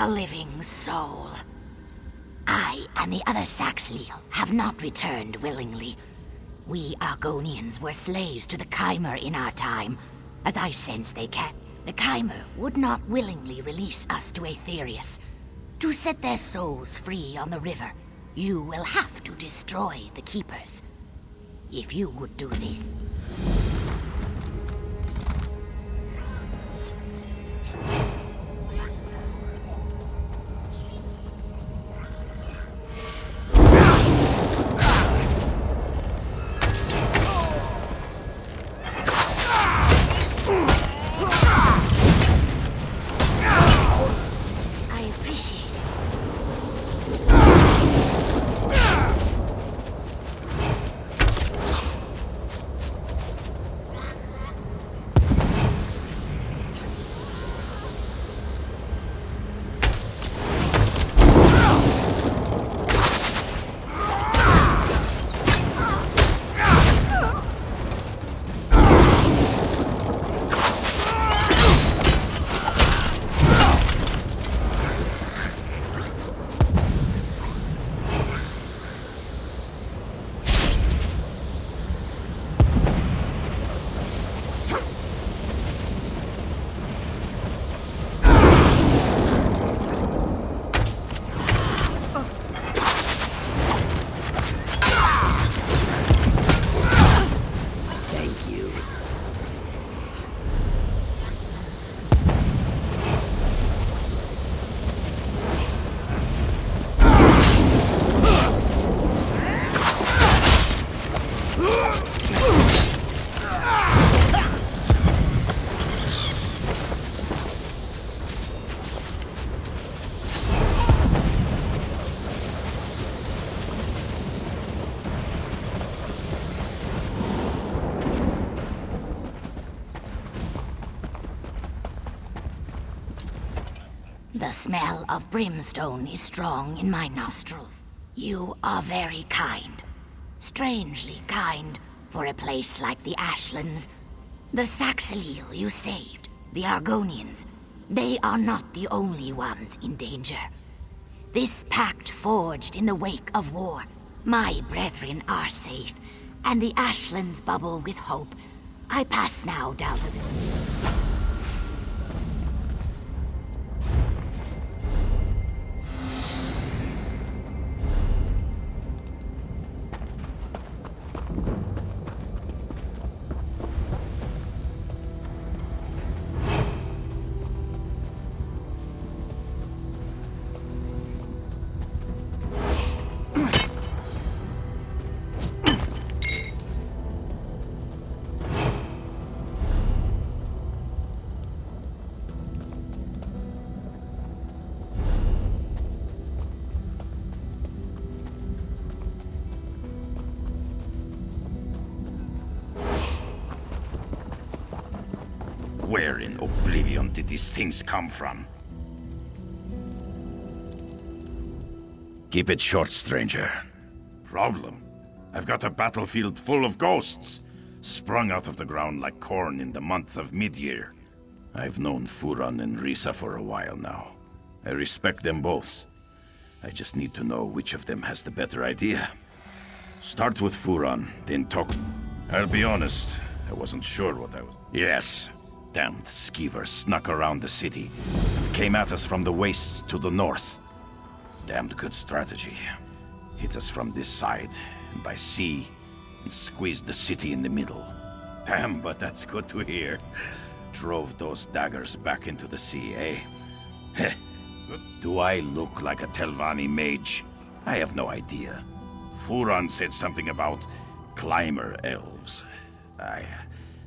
a living soul. I and the other Saxhleel have not returned willingly. We Argonians were slaves to the Chimer in our time, as I sense they can. The Chimer would not willingly release us to Aetherius. To set their souls free on the river, you will have to destroy the Keepers. If you would do this... The smell of brimstone is strong in my nostrils. You are very kind. Strangely kind for a place like the Ashlands. The Saxhleel you saved, the Argonians, they are not the only ones in danger. This pact forged in the wake of war, my brethren are safe, and the Ashlands bubble with hope. I pass now down the... Where in oblivion did these things come from? Keep it short, stranger. Problem? I've got a battlefield full of ghosts, sprung out of the ground like corn in the month of mid-year. I've known Furan and Risa for a while now. I respect them both. I just need to know which of them has the better idea. Start with Furan, then talk... I'll be honest, I wasn't sure what I was... Yes. Damned skeevers snuck around the city and came at us from the wastes to the north. Damned good strategy. Hit us from this side and by sea and squeezed the city in the middle. Damn, but that's good to hear. Drove those daggers back into the sea, eh? Heh. Do I look like a Telvanni mage? I have no idea. Furan said something about climber elves.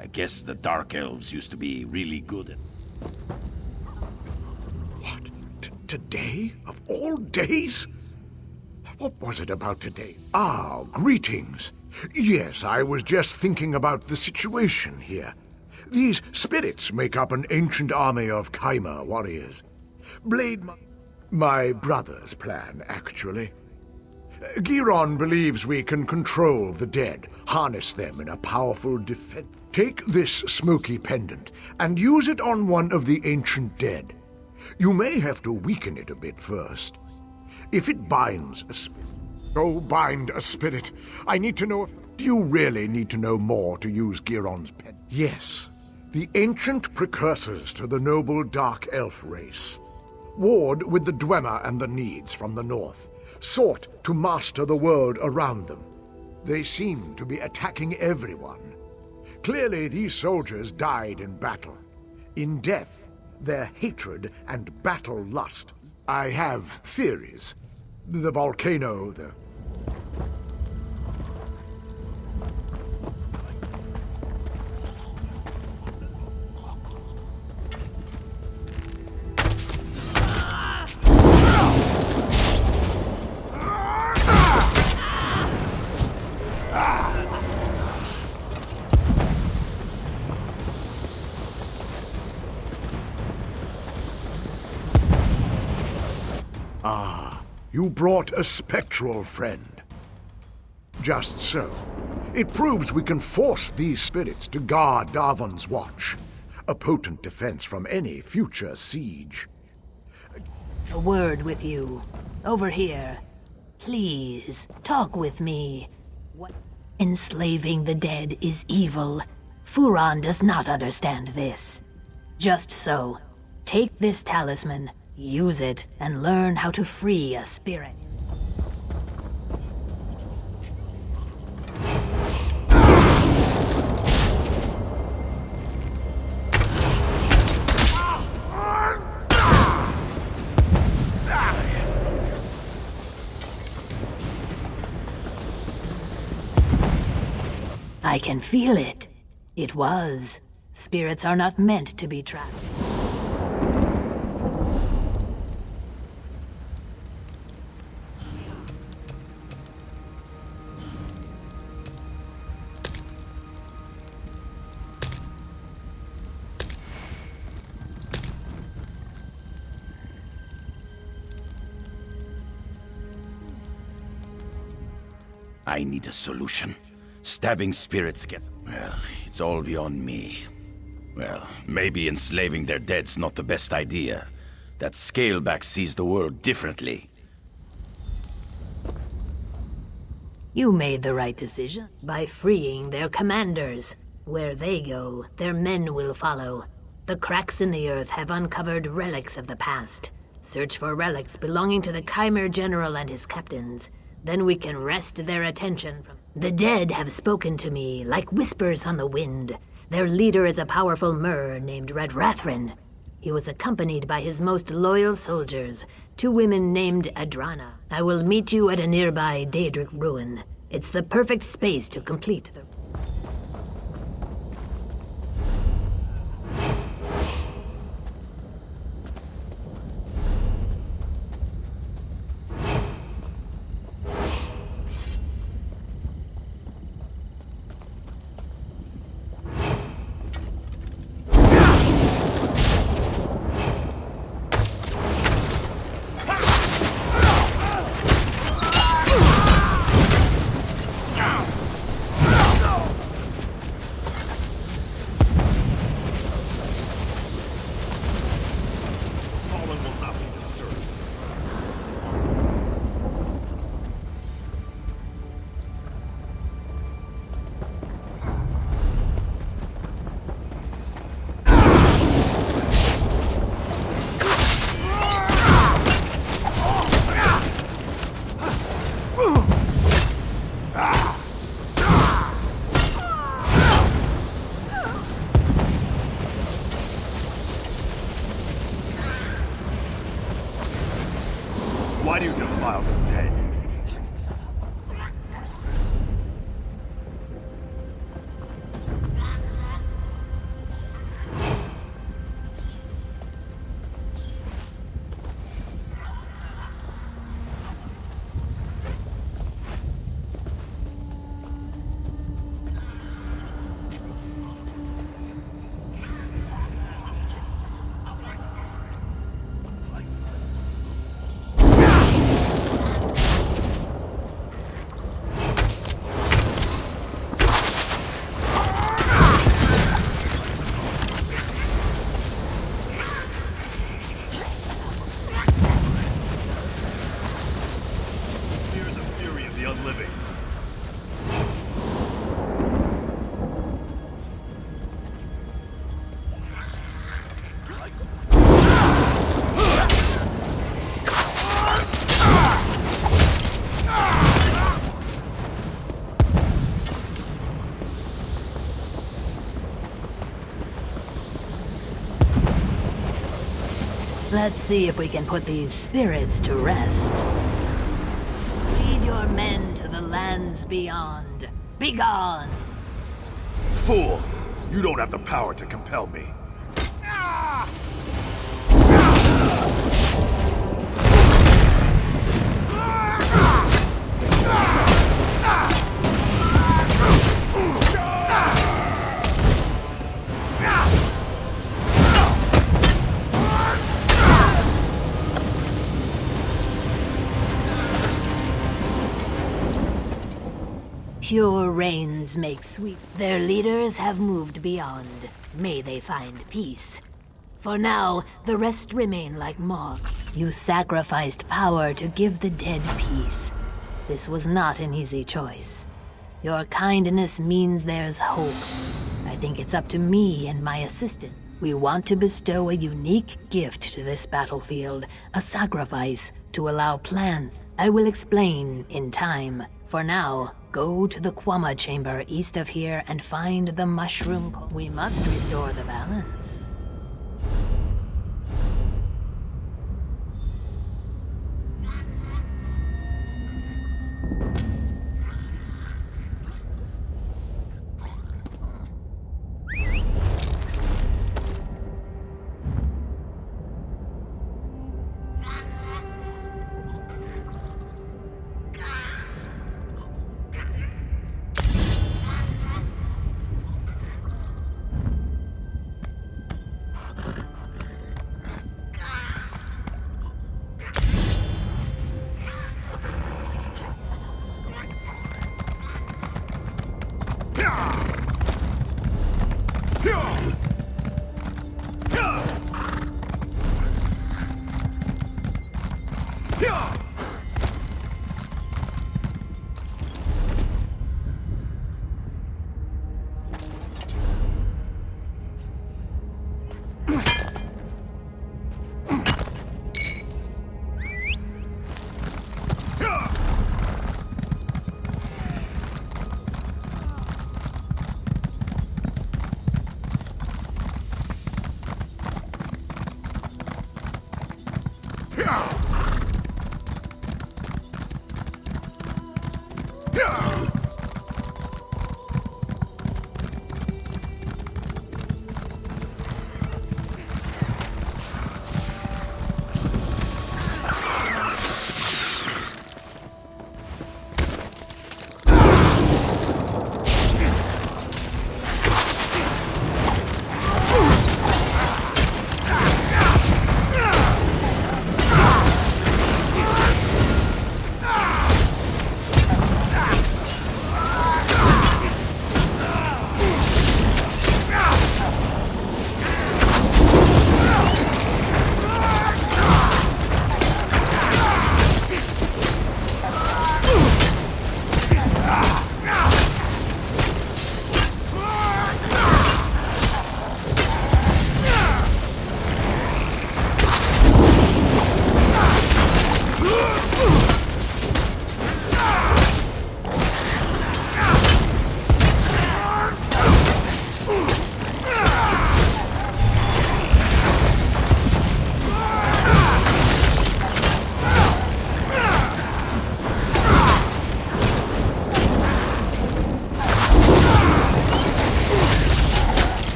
I guess the Dark Elves used to be really good at... What? Today? Of all days? What was it about today? Ah, greetings. Yes, I was just thinking about the situation here. These spirits make up an ancient army of Chimer warriors. Blade my brother's plan, actually. Giron believes we can control the dead, harness them in a powerful defense. Take this smoky pendant and use it on one of the ancient dead. You may have to weaken it a bit first. If it binds a spirit... Go bind a spirit. I need to know if... Do you really need to know more to use Giron's pen? Yes. The ancient precursors to the noble Dark Elf race. Warred with the Dwemer and the Needs from the north. Sought to master the world around them. They seem to be attacking everyone. Clearly, these soldiers died in battle. In death, their hatred and battle lust. I have theories. The volcano, the... You brought a spectral friend. Just so. It proves we can force these spirits to guard Darvan's watch. A potent defense from any future siege. A word with you. Over here. Please, talk with me. What? Enslaving the dead is evil. Furon does not understand this. Just so. Take this talisman. Use it, and learn how to free a spirit. I can feel it. It was. Spirits are not meant to be trapped. I need a solution. Stabbing spirits get... Well, it's all beyond me. Well, maybe enslaving their dead's not the best idea. That Scaleback sees the world differently. You made the right decision by freeing their commanders. Where they go, their men will follow. The cracks in the earth have uncovered relics of the past. Search for relics belonging to the Chimera General and his captains. Then we can wrest their attention from... The dead have spoken to me like whispers on the wind. Their leader is a powerful Mer named Red Rathrin. He was accompanied by his most loyal soldiers, 2 women named Adrana. I will meet you at a nearby Daedric ruin. It's the perfect space to complete the... Why do you defile the dead? Let's see if we can put these spirits to rest. Lead your men to the lands beyond. Begone! Fool! You don't have the power to compel me. Pure rains make sweet. Their leaders have moved beyond. May they find peace. For now, the rest remain like moths. You sacrificed power to give the dead peace. This was not an easy choice. Your kindness means there's hope. I think it's up to me and my assistant. We want to bestow a unique gift to this battlefield, a sacrifice to allow plants. I will explain in time. For now, go to the Kwama chamber east of here and find the mushroom. We must restore the balance.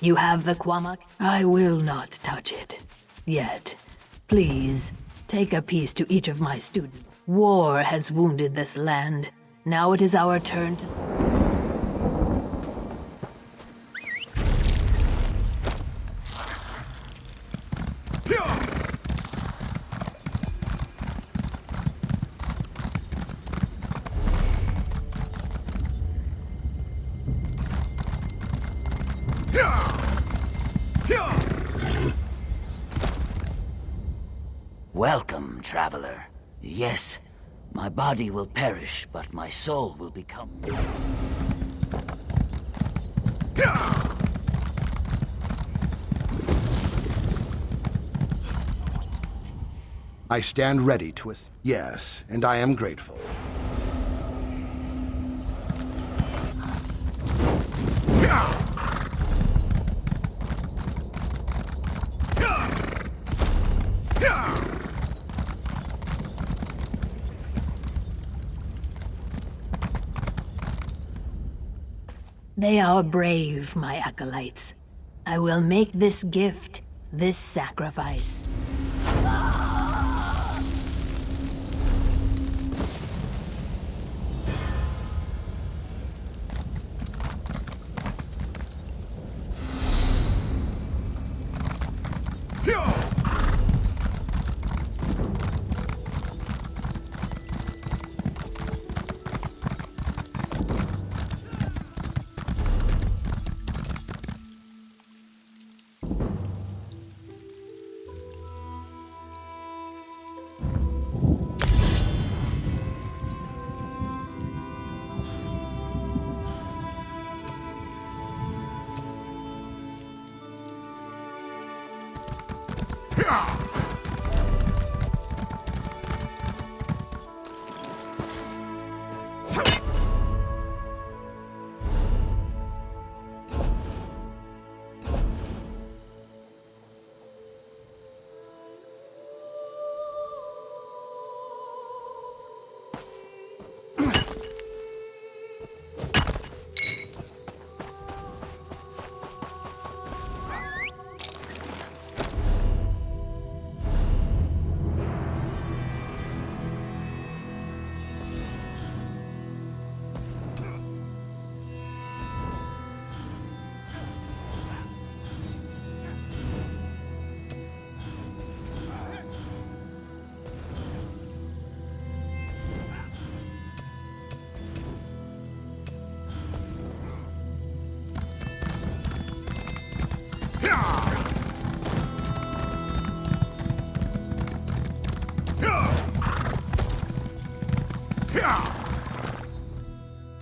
You have the Quamak? I will not touch it. Yet. Please, take a piece to each of my students. War has wounded this land. Now it is our turn to... Welcome, traveler. Yes, my body will perish, but my soul will become... I stand ready to Yes, and I am grateful. They are brave, my acolytes. I will make this gift, this sacrifice.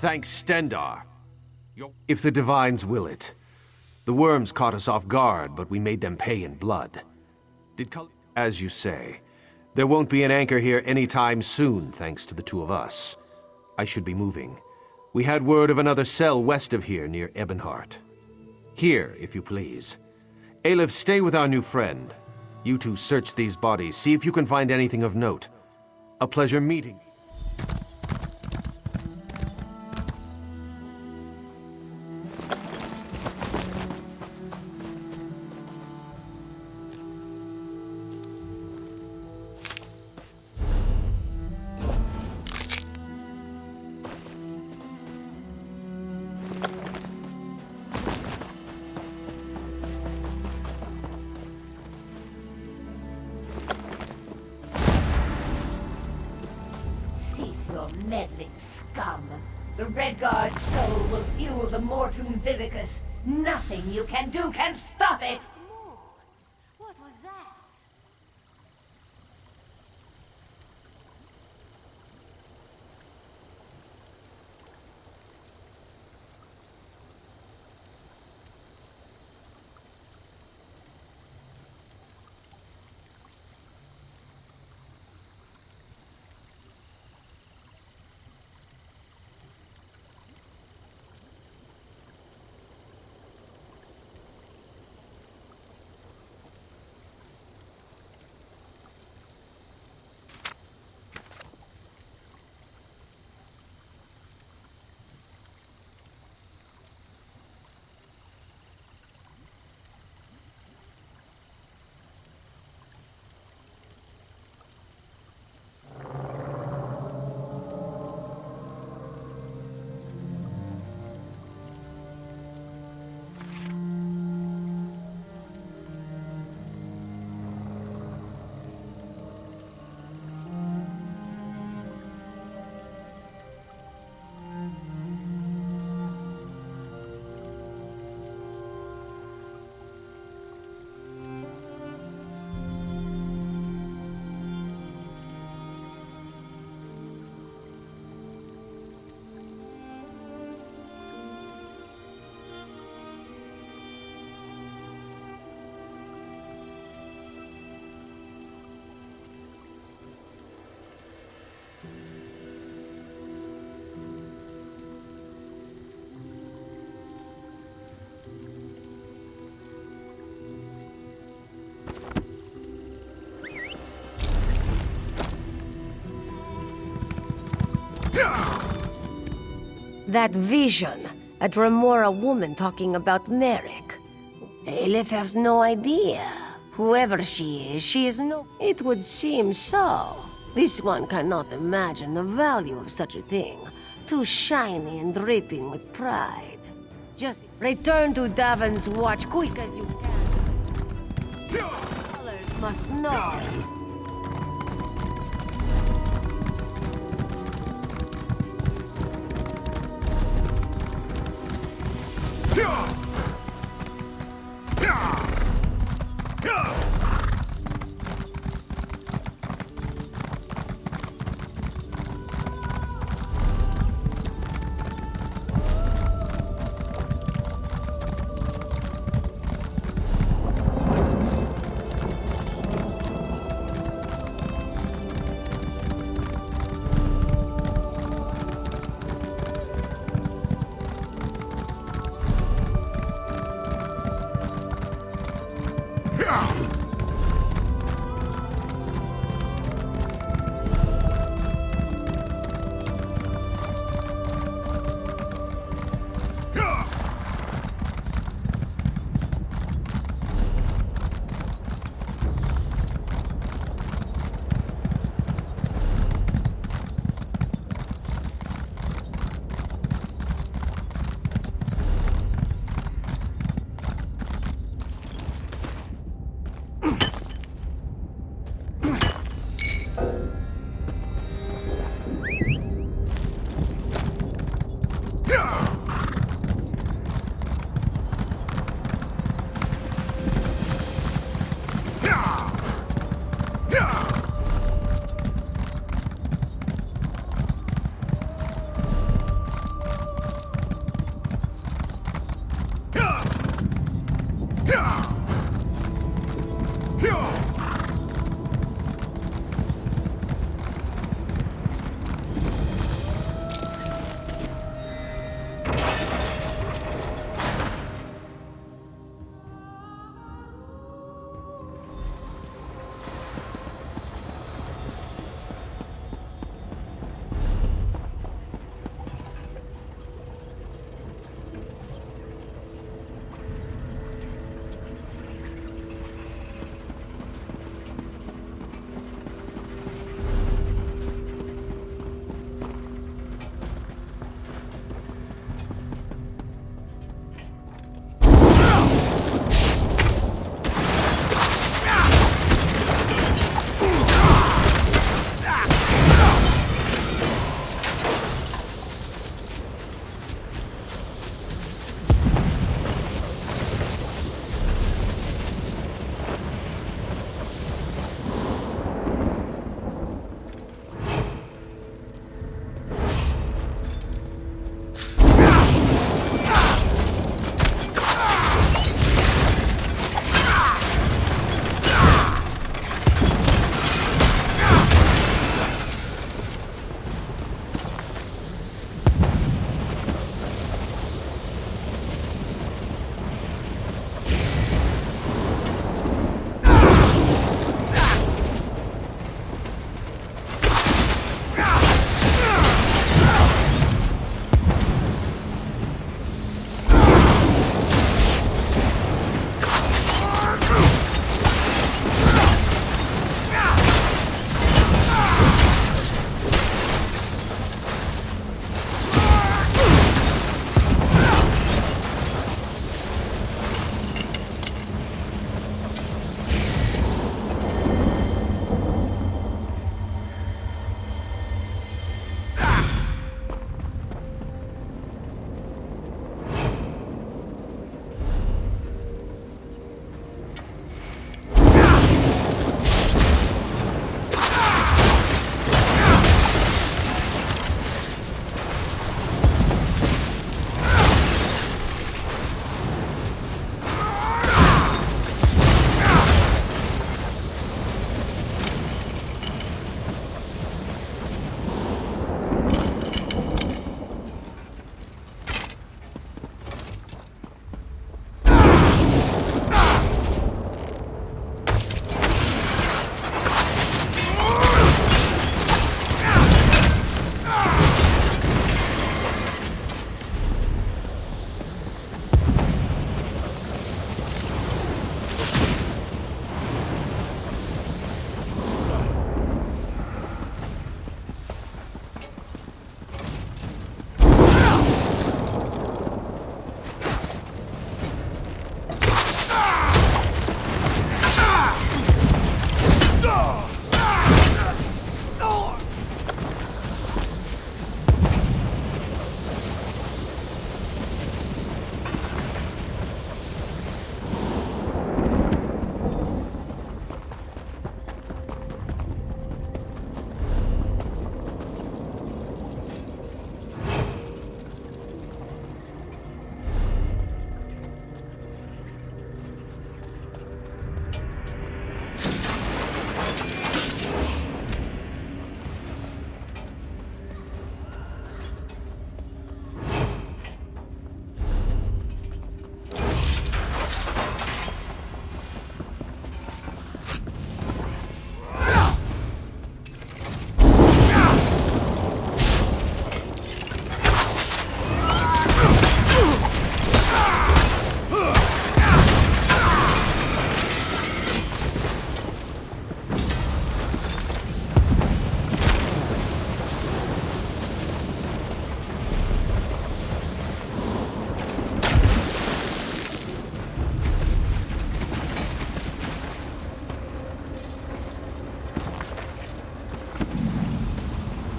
Thanks, Stendar. If the Divines will it. The worms caught us off guard, but we made them pay in blood. As you say, there won't be an anchor here anytime soon, thanks to the two of us. I should be moving. We had word of another cell west of here, near Ebonheart. Here, if you please. Aleph, stay with our new friend. You two search these bodies, see if you can find anything of note. A pleasure meeting. Your meddling scum. The Redguard's soul will fuel the Mortum Vivicus. Nothing you can do can stop it! What was that? That vision, at Remora woman talking about Merrick. Aleph has no idea. Whoever she is no... It would seem so. This one cannot imagine the value of such a thing. Too shiny and dripping with pride. Just return to Davin's watch quick as you can. Scholars must know.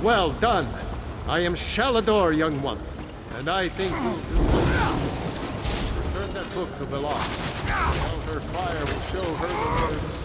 Well done. I am Shalador, young one, and I think you do well. Return that book to Velar. Tell her fire will show her the words.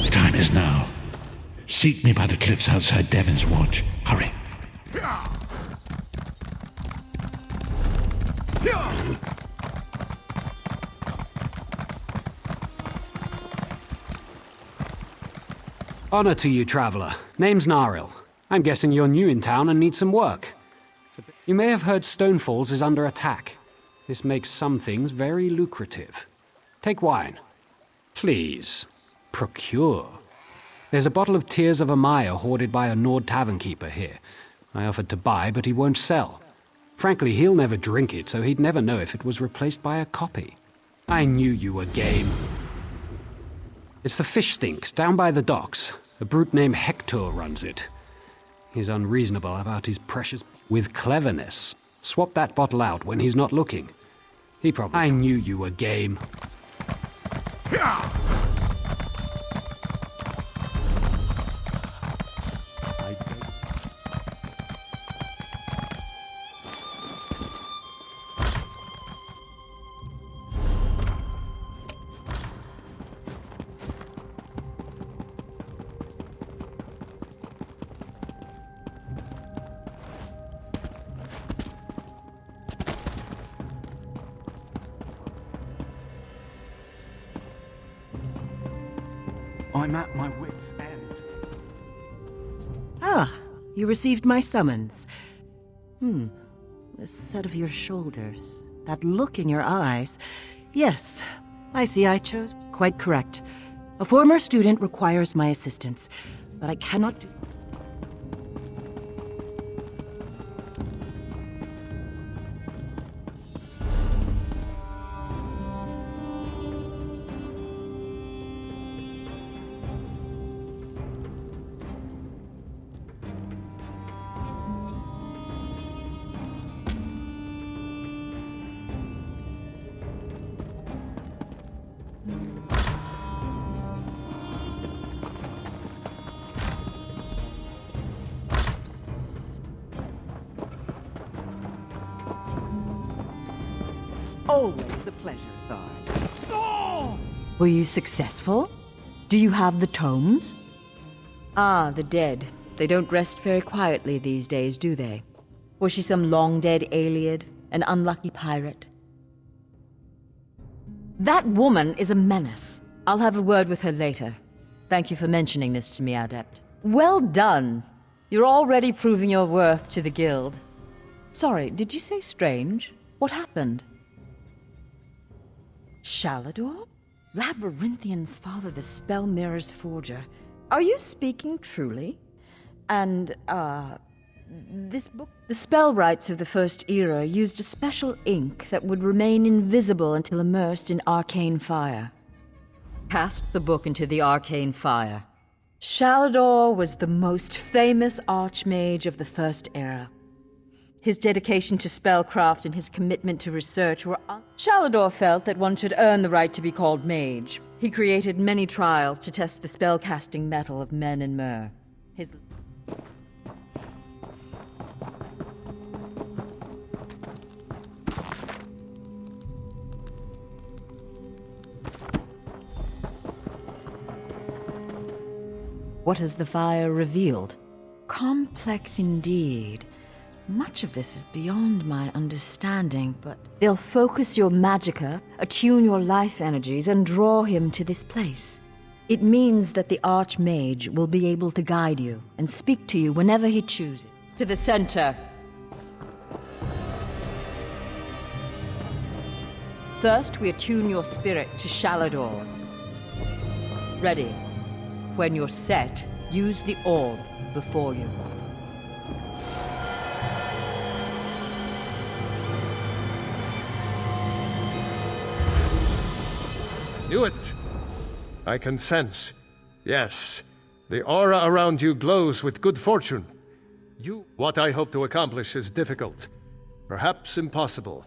The time is now. Seek me by the cliffs outside Devon's Watch. Hurry. Honor to you, traveler. Name's Naril. I'm guessing you're new in town and need some work. You may have heard Stonefalls is under attack. This makes some things very lucrative. Take wine. Please. Procure. There's a bottle of Tears of Amaya hoarded by a Nord tavern keeper here. I offered to buy, but he won't sell. Frankly, he'll never drink it, so he'd never know if it was replaced by a copy. I knew you were game. It's the fish stink, down by the docks. A brute named Hector runs it. He's unreasonable about his precious... With cleverness. Swap that bottle out when he's not looking. He probably... I knew you were game. I'm at my wit's end. Ah, you received my summons. The set of your shoulders, that look in your eyes. Yes, I see I chose. Quite correct. A former student requires my assistance, but I cannot do... Always a pleasure, Thar. Were you successful? Do you have the tomes? Ah, the dead. They don't rest very quietly these days, do they? Was she some long-dead Aliad? An unlucky pirate? That woman is a menace. I'll have a word with her later. Thank you for mentioning this to me, Adept. Well done. You're already proving your worth to the Guild. Sorry, did you say strange? What happened? Shalador? Labyrinthian's father, the Spell Mirror's forger. Are you speaking truly? And, this book? The spell rites of the First Era used a special ink that would remain invisible until immersed in arcane fire. Cast the book into the arcane fire. Shalador was the most famous archmage of the First Era. His dedication to spellcraft and his commitment to research were Shalador felt that one should earn the right to be called mage. He created many trials to test the spellcasting mettle of men in Myr. His... What has the fire revealed? Complex indeed. Much of this is beyond my understanding, but they'll focus your magicka, attune your life energies, and draw him to this place. It means that the Archmage will be able to guide you and speak to you whenever he chooses. To the center. First, we attune your spirit to Shalador's. Ready. When you're set, use the orb before you. knew it. I can sense. Yes, the aura around you glows with good fortune. What I hope to accomplish is difficult, perhaps impossible.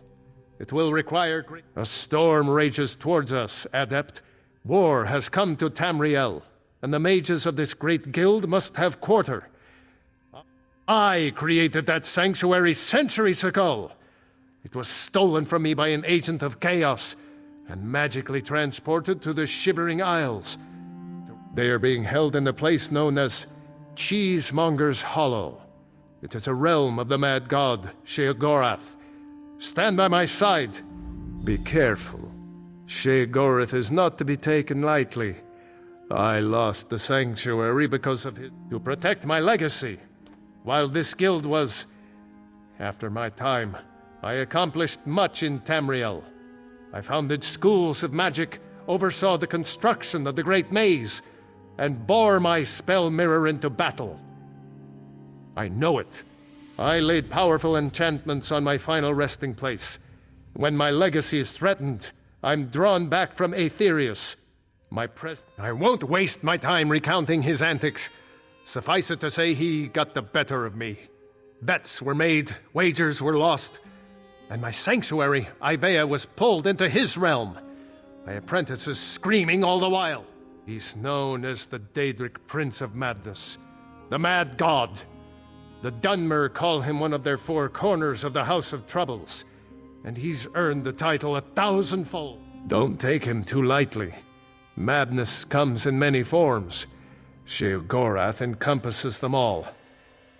It will require A storm rages towards us, Adept. War has come to Tamriel, and the mages of this great guild must have quarter. I created that sanctuary centuries ago. It was stolen from me by an agent of chaos, and magically transported to the Shivering Isles. They are being held in the place known as Cheesemonger's Hollow. It is a realm of the mad god, Sheogorath. Stand by my side. Be careful. Sheogorath is not to be taken lightly. I lost the sanctuary because of to protect my legacy. While this guild was... After my time, I accomplished much in Tamriel. I founded schools of magic, oversaw the construction of the Great Maze, and bore my spell mirror into battle. I know it. I laid powerful enchantments on my final resting place. When my legacy is threatened, I'm drawn back from Aetherius. I won't waste my time recounting his antics. Suffice it to say, he got the better of me. Bets were made, wagers were lost, and my sanctuary, Ivea, was pulled into his realm. My apprentices screaming all the while. He's known as the Daedric Prince of Madness, the Mad God. The Dunmer call him one of their four corners of the House of Troubles, and he's earned the title 1,000-fold. Don't take him too lightly. Madness comes in many forms. Sheogorath encompasses them all.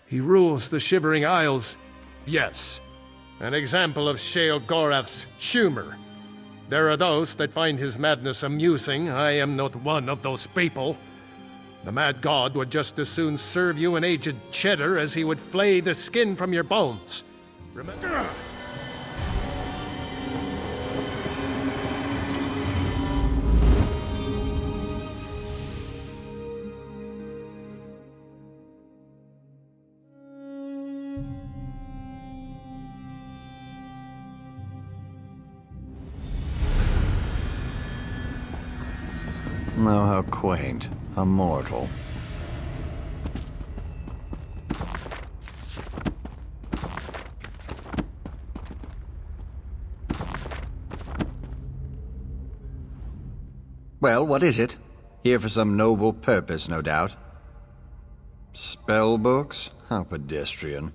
He rules the Shivering Isles. Yes, an example of Sheogorath's humor. There are those that find his madness amusing. I am not one of those people. The Mad God would just as soon serve you an aged cheddar as he would flay the skin from your bones. Remember... Oh, how quaint. A mortal. Well, what is it? Here for some noble purpose, no doubt. Spell books? How pedestrian.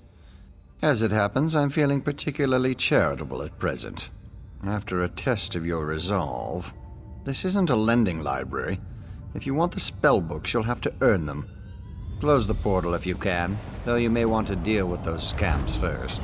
As it happens, I'm feeling particularly charitable at present. After a test of your resolve... This isn't a lending library. If you want the spell books, you'll have to earn them. Close the portal if you can, though you may want to deal with those scamps first.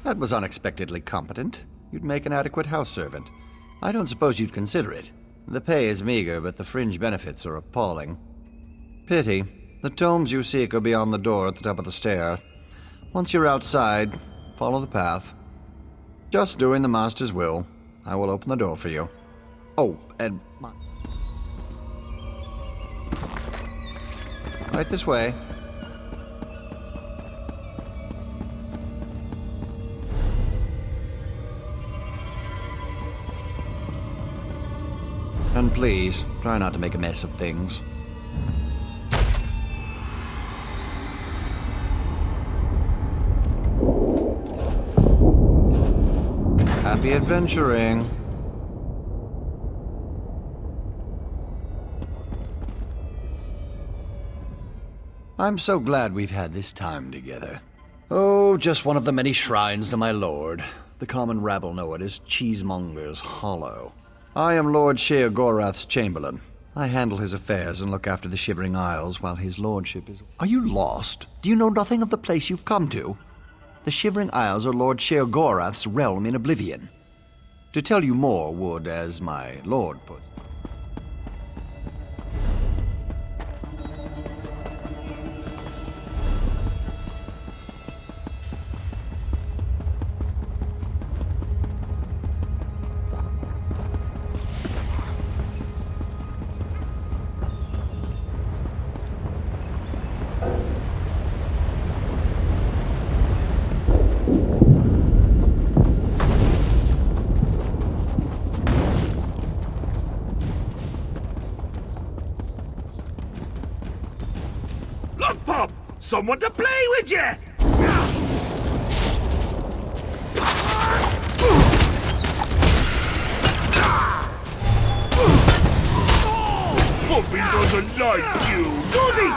That was unexpectedly competent. You'd make an adequate house servant. I don't suppose you'd consider it. The pay is meager, but the fringe benefits are appalling. Pity. The tomes you seek are beyond the door at the top of the stair. Once you're outside, follow the path. Just doing the Master's will. I will open the door for you. Oh, and... Right this way. And please, try not to make a mess of things. Happy adventuring. I'm so glad we've had this time together. Oh, just one of the many shrines to my lord. The common rabble know it as Cheesemonger's Hollow. I am Lord Sheogorath's chamberlain. I handle his affairs and look after the Shivering Isles while his lordship is... Are you lost? Do you know nothing of the place you've come to? The Shivering Isles are Lord Sheogorath's realm in oblivion. To tell you more would, as my lord puts it, Look, Pop! Someone to play with you! Puppy doesn't like you, does he?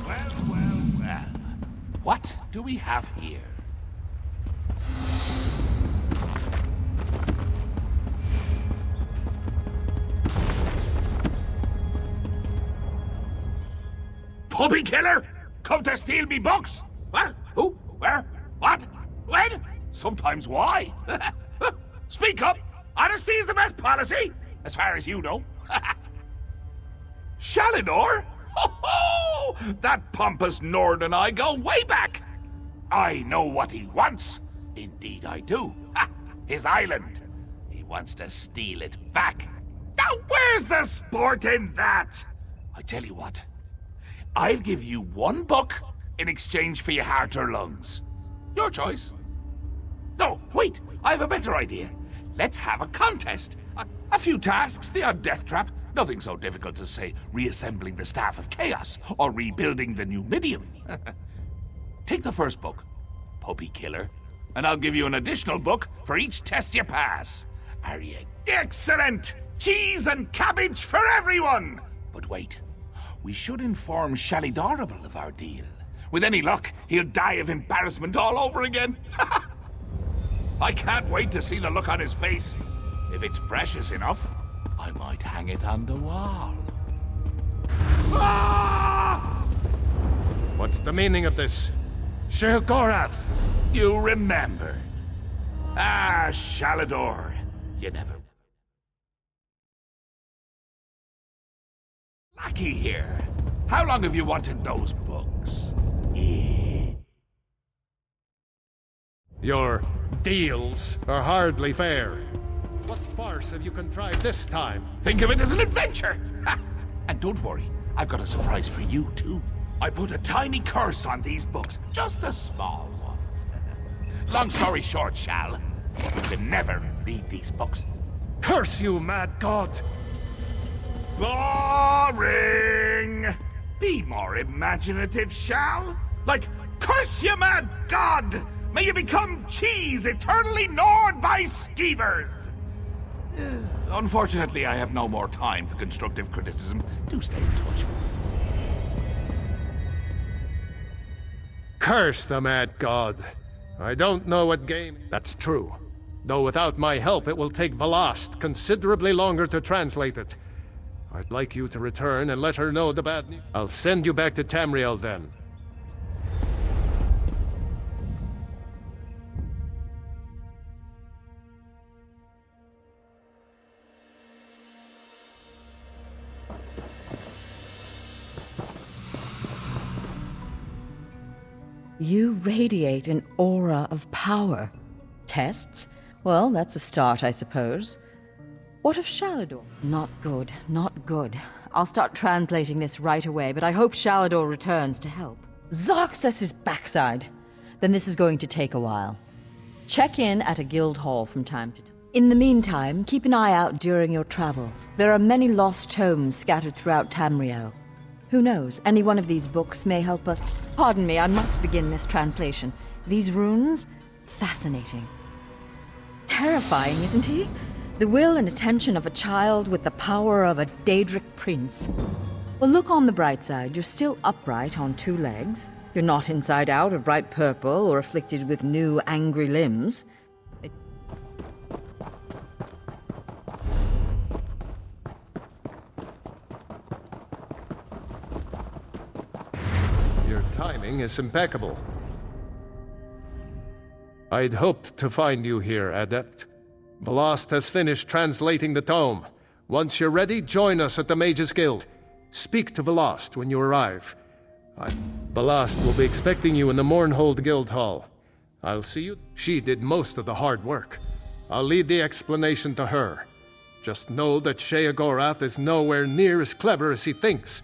Well. What do we have here? Puppy killer? Come to steal me books? Well, who? Where? What? When? Sometimes why? Speak up! Honesty is the best policy, as far as you know. Shalinor? Ho-ho! That pompous Nord and I go way back. I know what he wants. Indeed I do. Ha! His island. He wants to steal it back. Now where's the sport in that? I tell you what. I'll give you one book in exchange for your heart or lungs. Your choice. No, wait. I have a better idea. Let's have a contest. A few tasks, the odd death trap. Nothing so difficult as, say, reassembling the Staff of Chaos or rebuilding the Numidium. Take the first book, Puppy Killer, and I'll give you an additional book for each test you pass. Are you... Excellent! Cheese and cabbage for everyone! But wait, we should inform Shalidorable of our deal. With any luck, he'll die of embarrassment all over again. I can't wait to see the look on his face. If it's precious enough, I might hang it on the wall. Ah! What's the meaning of this? Sheogorath! You remember. Ah, Shalador. You never... Lackey here. How long have you wanted those books? Your deals are hardly fair. What farce have you contrived this time? Think of it as an adventure! Ha! And don't worry, I've got a surprise for you, too. I put a tiny curse on these books, just a small one. Long story short, Shal, you can never read these books. Curse you, mad god! Boring! Be more imaginative, Shal. Like, curse you, mad god! May you become cheese eternally gnawed by skeevers! Unfortunately, I have no more time for constructive criticism. Do stay in touch. Curse the mad god. I don't know what game... That's true. Though without my help, it will take Velast considerably longer to translate it. I'd like you to return and let her know the bad news. I'll send you back to Tamriel then. You radiate an aura of power. Tests? Well, that's a start, I suppose. What of Shalador? Not good, not good. I'll start translating this right away, but I hope Shalador returns to help. Zarxus' backside! Then this is going to take a while. Check in at a guild hall from time to time. In the meantime, keep an eye out during your travels. There are many lost tomes scattered throughout Tamriel. Who knows? Any one of these books may help us. Pardon me, I must begin this translation. These runes? Fascinating. Terrifying, isn't he? The will and attention of a child with the power of a Daedric prince. Well, look on the bright side. You're still upright on two legs. You're not inside out or bright purple or afflicted with new angry limbs. Your timing is impeccable. I'd hoped to find you here, Adept. Balast has finished translating the tome. Once you're ready, join us at the Mages Guild. Speak to Balast when you arrive. Balast will be expecting you in the Mournhold Guild Hall. I'll see you. She did most of the hard work. I'll leave the explanation to her. Just know that Sheogorath is nowhere near as clever as he thinks.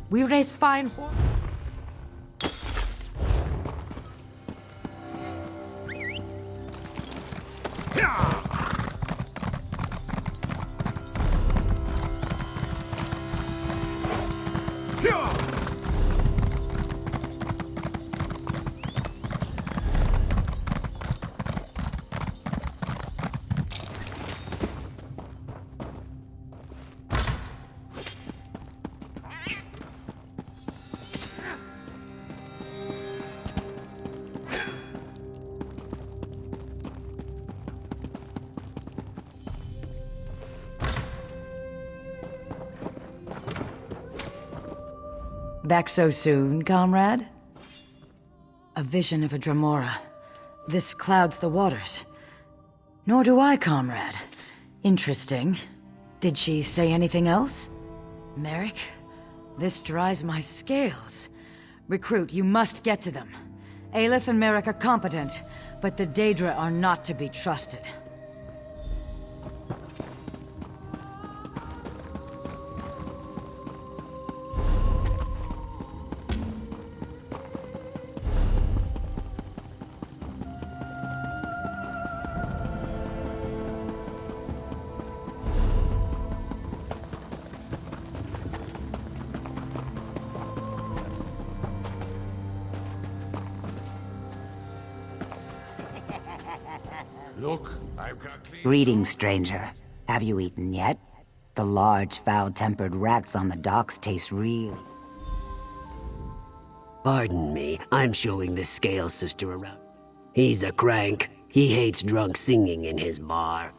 We raise fine horse. Back so soon, comrade? A vision of a Dremora. This clouds the waters. Nor do I, comrade. Interesting. Did she say anything else? Merrick? This dries my scales. Recruit, you must get to them. Aelith and Merrick are competent, but the Daedra are not to be trusted. Look, I've got clean... Greetings, stranger. Have you eaten yet? The large, foul-tempered rats on the docks taste really... Pardon me, I'm showing the Scale Sister around. He's a crank. He hates drunk singing in his bar.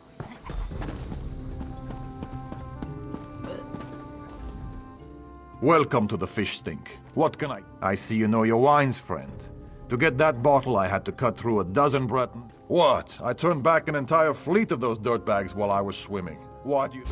Welcome to the Fish Stink. What can I see you know your wines, friend. To get that bottle, I had to cut through a dozen Breton. What? I turned back an entire fleet of those dirtbags while I was swimming. What you...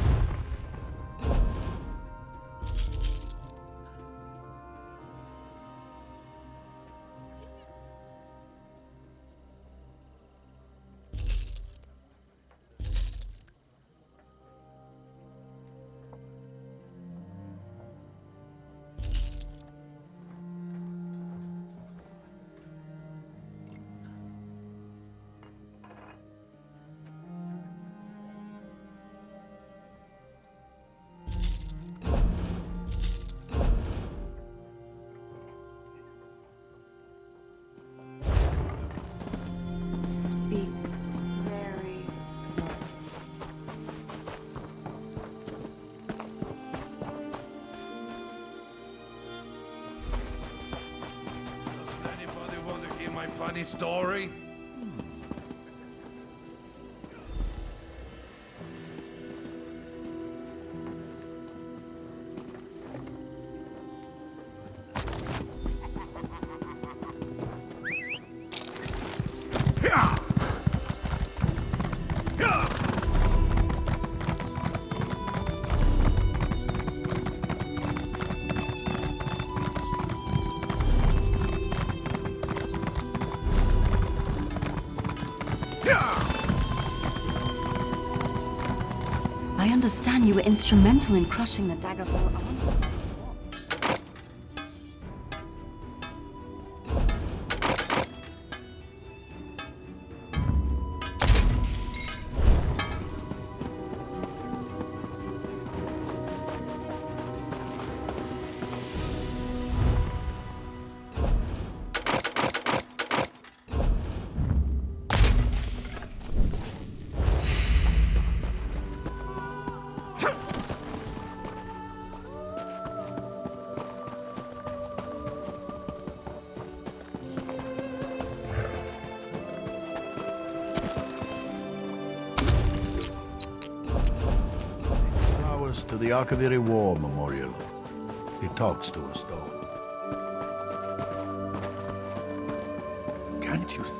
funny story? I understand you were instrumental in crushing the Daggerfall army. To the Arkaviri War Memorial. He talks to us, though. Can't you see?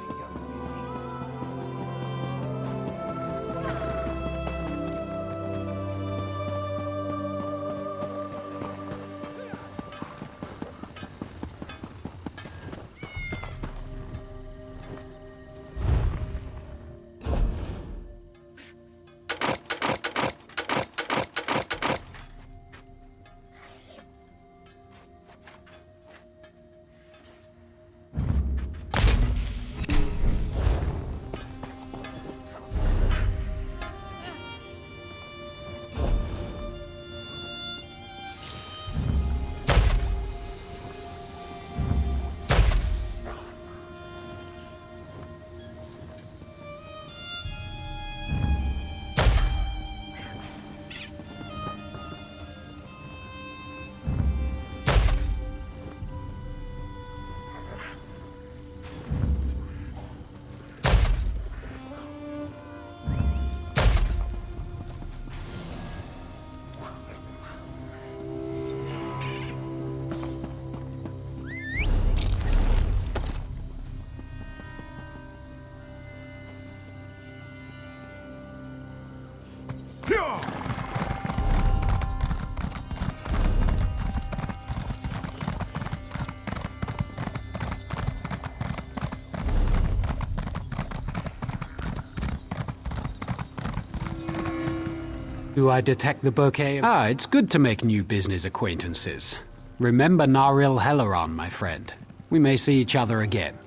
Do I detect the bouquet? Ah, it's good to make new business acquaintances. Remember Naril Helleron, my friend. We may see each other again.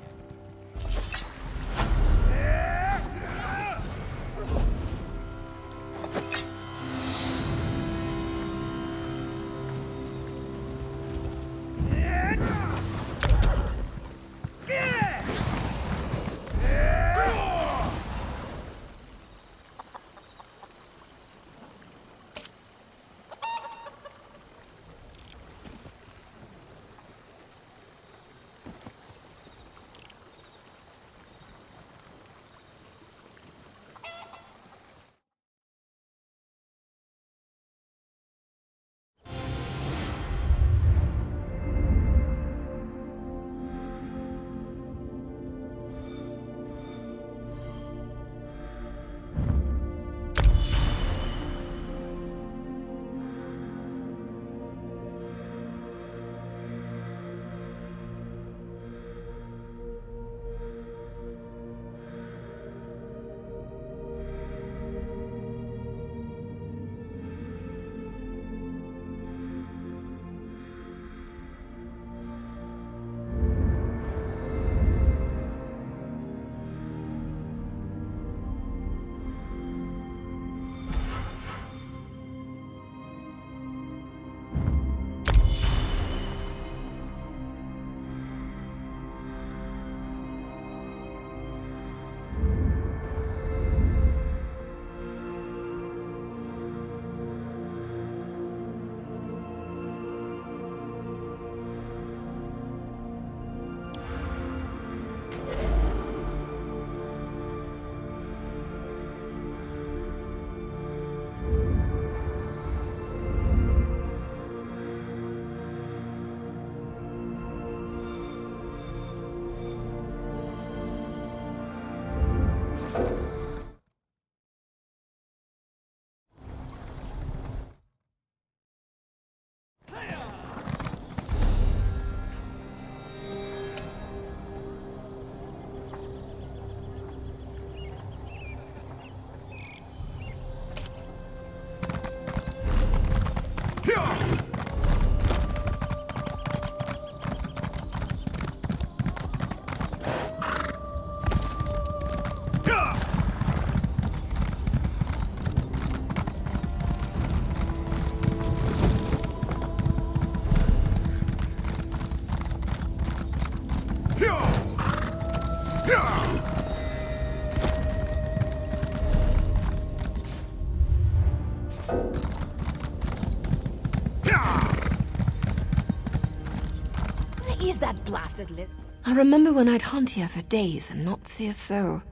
is that blasted lip? I remember when I'd hunt here for days and not see a soul.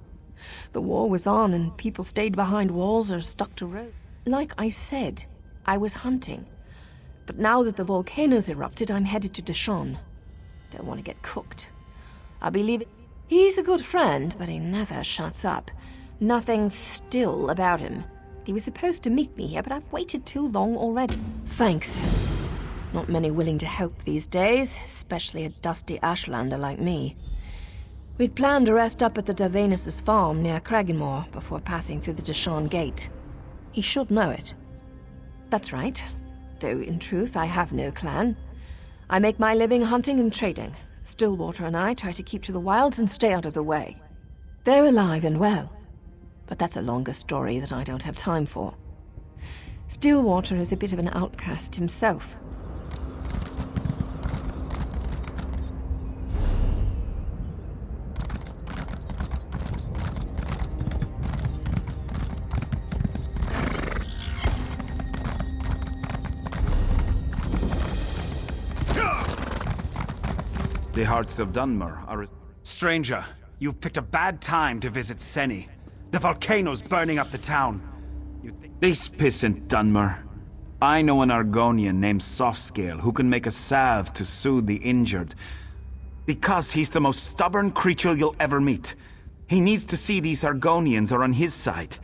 The war was on and people stayed behind walls or stuck to roads. Like I said, I was hunting. But now that the volcano's erupted, I'm headed to Deshawn. Don't want to get cooked. I'll be leaving. He's a good friend, but he never shuts up. Nothing still about him. He was supposed to meet me here, but I've waited too long already. Thanks. Not many willing to help these days, especially a dusty Ashlander like me. We'd planned to rest up at the Davenus' farm near Cragganmore before passing through the Deshawn gate. He should know it. That's right. Though in truth, I have no clan. I make my living hunting and trading. Stillwater and I try to keep to the wilds and stay out of the way. They're alive and well, but that's a longer story that I don't have time for. Stillwater is a bit of an outcast himself. The hearts of Dunmer are... Stranger, you've picked a bad time to visit Seni. The volcano's burning up the town. This pissant Dunmer. I know an Argonian named Softscale who can make a salve to soothe the injured. Because he's the most stubborn creature you'll ever meet. He needs to see these Argonians are on his side.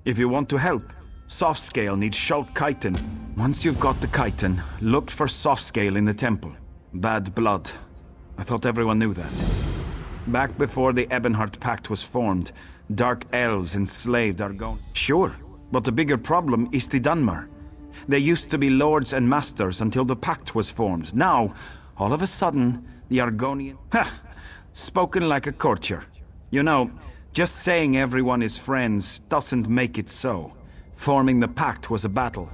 If you want to help, Softscale needs Shult Chitin. Once you've got the Chitin, look for Softscale in the temple. Bad blood. I thought everyone knew that. Back before the Ebonheart Pact was formed, dark elves enslaved Argon. Sure, but the bigger problem is the Dunmer. They used to be lords and masters until the pact was formed. Now, all of a sudden, the Argonian... Ha! Spoken like a courtier. You know, just saying everyone is friends doesn't make it so. Forming the pact was a battle.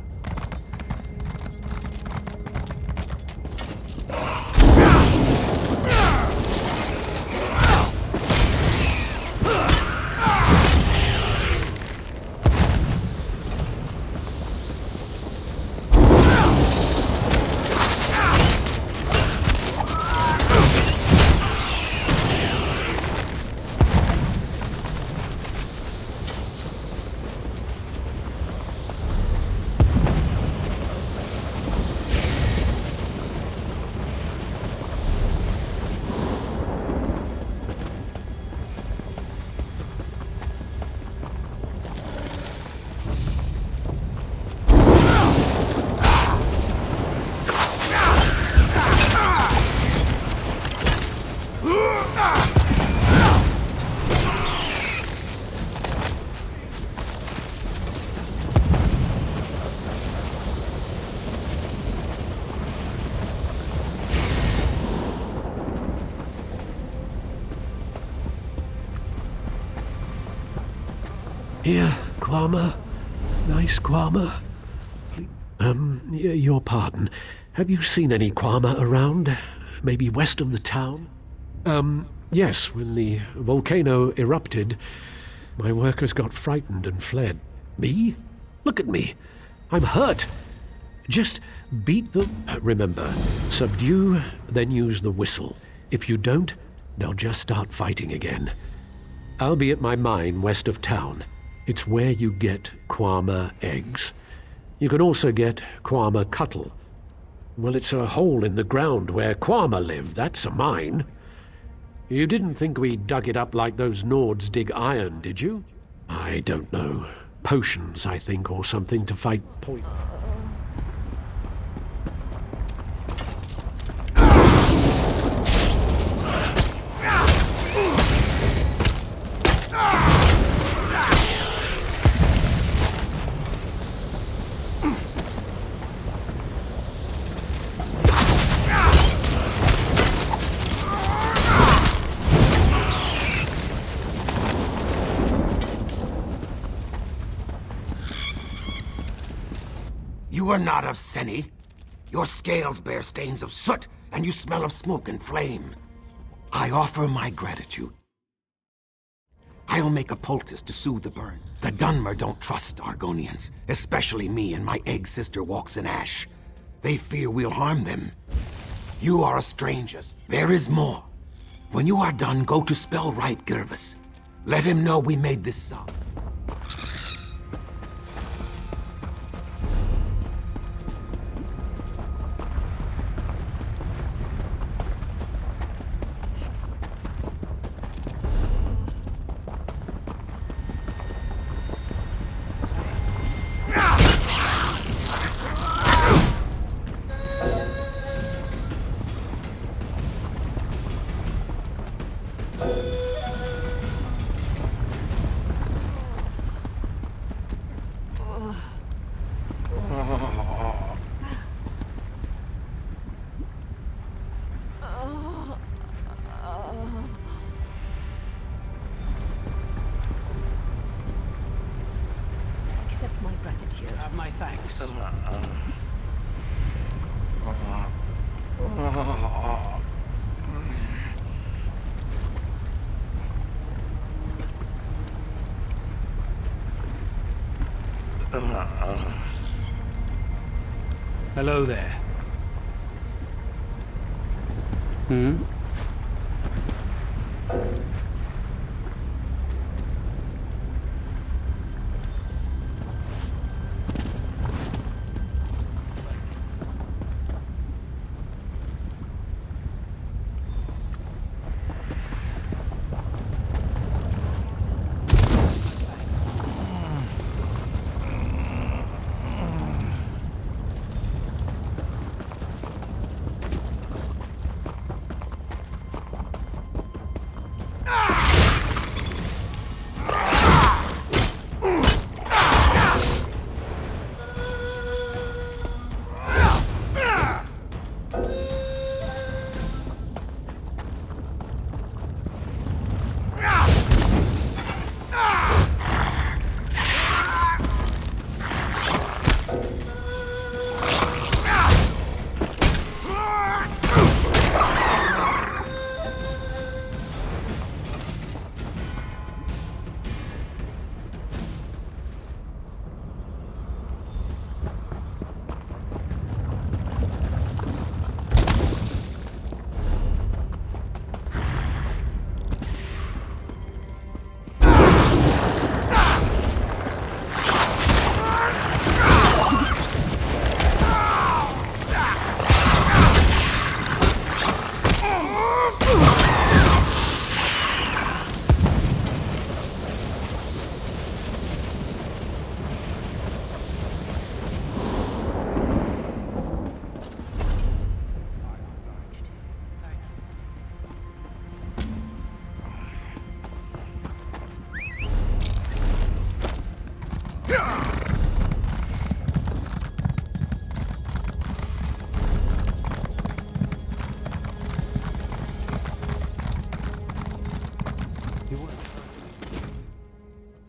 Here, Quama. Nice Quama. Your pardon. Have you seen any Quama around? Maybe west of the town? Yes, when the volcano erupted, my workers got frightened and fled. Me? Look at me. I'm hurt. Just beat them. Remember, subdue, then use the whistle. If you don't, they'll just start fighting again. I'll be at my mine west of town. It's where you get Quama eggs. You can also get Quama cuttle. Well, it's a hole in the ground where Quama live. That's a mine. You didn't think we dug it up like those Nords dig iron, did you? I don't know. Potions, I think, or something to fight poison. You are not of Seni. Your scales bear stains of soot, and you smell of smoke and flame. I offer my gratitude. I'll make a poultice to soothe the burns. The Dunmer don't trust Argonians, especially me and my egg sister walks in ash. They fear we'll harm them. You are a stranger. There is more. When you are done, go to Spellwright Gervis. Let him know we made this song. Accept my gratitude. Have my thanks. Hello there. Hmm?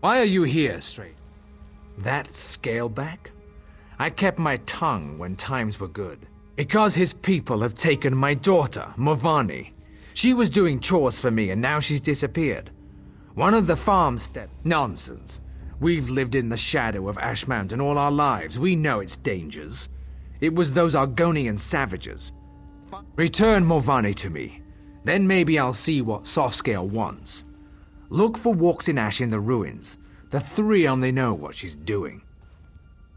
Why are you here, Straight? That scaleback? I kept my tongue when times were good. Because his people have taken my daughter, Movani. She was doing chores for me and now she's disappeared. One of the farmstead... Nonsense. We've lived in the shadow of Ash Mountain all our lives. We know its dangers. It was those Argonian savages. Return Movani to me. Then maybe I'll see what Softscale wants. Look for walks in Ash in the ruins. The three only know what she's doing.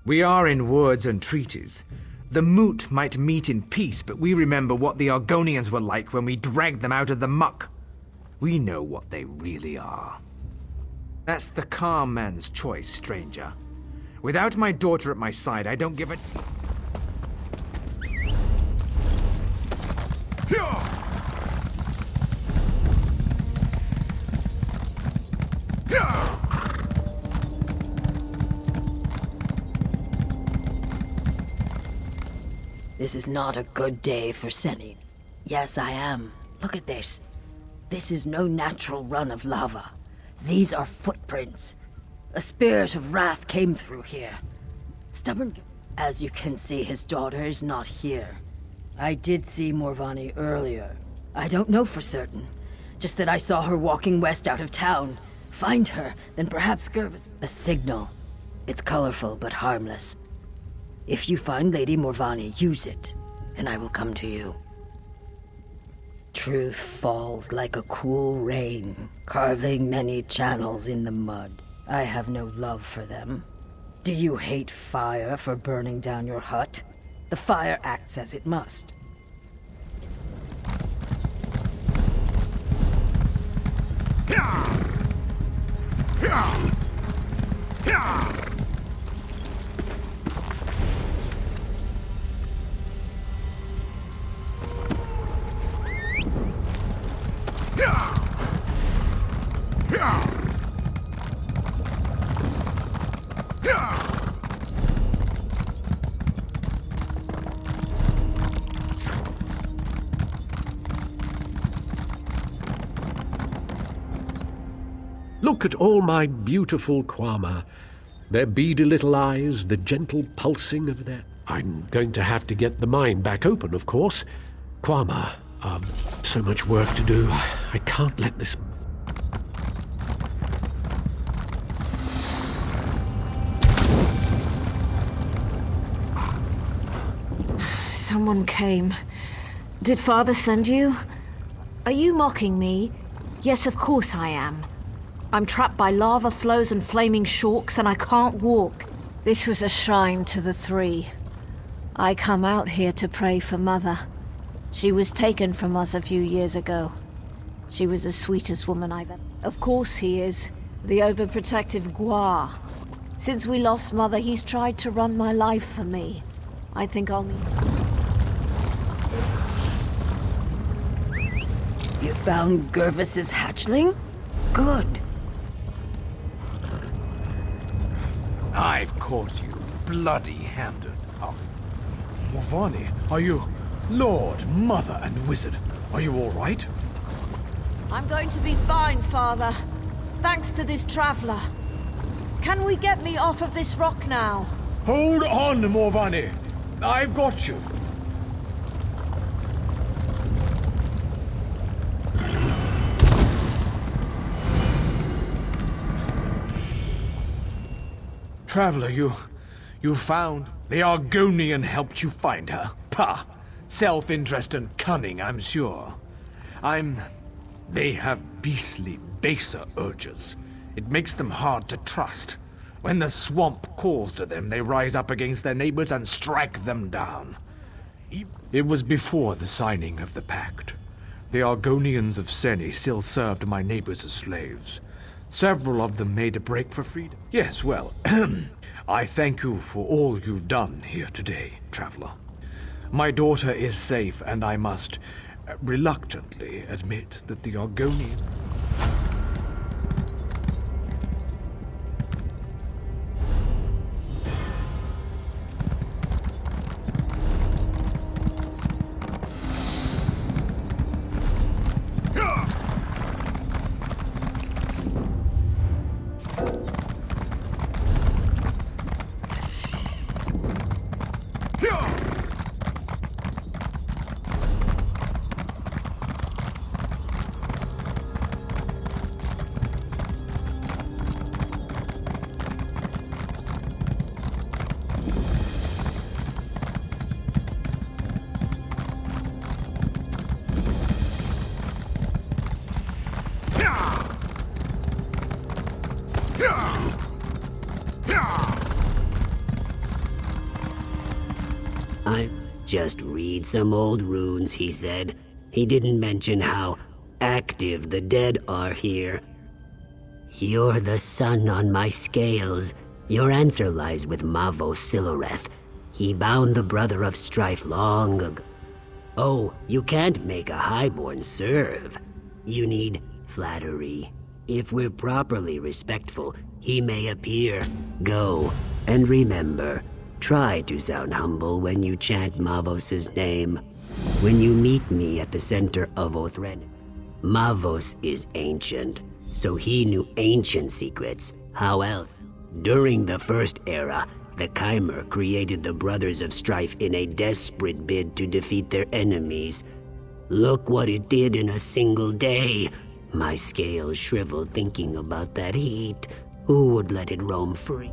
We are in words and treaties. The Moot might meet in peace, but we remember what the Argonians were like when we dragged them out of the muck. We know what they really are. That's the calm man's choice, stranger. Without my daughter at my side, I don't give a... This is not a good day for Seni. Yes, I am. Look at this. This is no natural run of lava. These are footprints. A spirit of wrath came through here. Stubborn... As you can see, his daughter is not here. I did see Morvani earlier. I don't know for certain. Just that I saw her walking west out of town. Find her, then perhaps Gervis... A signal. It's colorful but harmless. If you find Lady Morvani, use it, and I will come to you. Truth falls like a cool rain, carving many channels in the mud. I have no love for them. Do you hate fire for burning down your hut? The fire acts as it must. Look at all my beautiful Kwama. Their beady little eyes, the gentle pulsing of their... I'm going to have to get the mine back open, of course. Kwama, so much work to do. I can't let this... Someone came. Did Father send you? Are you mocking me? Yes, of course I am. I'm trapped by lava flows and flaming shorks, and I can't walk. This was a shrine to the three. I come out here to pray for Mother. She was taken from us a few years ago. She was the sweetest woman I've ever... Of course he is. The overprotective Gua. Since we lost Mother, he's tried to run my life for me. I think I'll need... You found Gervis's hatchling? Good. I've caught you bloody-handed. Oh. Mavani, are you... Lord, Mother, and Wizard, are you all right? I'm going to be fine, Father. Thanks to this traveler. Can we get me off of this rock now? Hold on, Morvani. I've got you. Traveler, you found... The Argonian helped you find her. Pah! Self-interest and cunning, I'm sure. They have beastly, baser urges. It makes them hard to trust. When the swamp calls to them, they rise up against their neighbors and strike them down. It was before the signing of the pact. The Argonians of Seni still served my neighbors as slaves. Several of them made a break for freedom. Yes, well, I thank you for all you've done here today, traveler. My daughter is safe, and I must reluctantly admit that the Argonian... Just read some old runes, he said. He didn't mention how active the dead are here. You're the sun on my scales. Your answer lies with Mavo Siloreth. He bound the brother of strife long ago. Oh, you can't make a highborn serve. You need flattery. If we're properly respectful, he may appear. Go, and remember, try to sound humble when you chant Mavos' name. When you meet me at the center of Othren, Mavos is ancient, so he knew ancient secrets. How else? During the First Era, the Chimer created the Brothers of Strife in a desperate bid to defeat their enemies. Look what it did in a single day. My scales shrivel thinking about that heat. Who would let it roam free?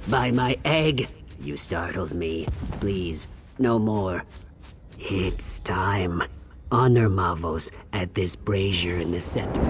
By my egg, you startled me. Please, no more. It's time. Honor Mavos at this brazier in the center.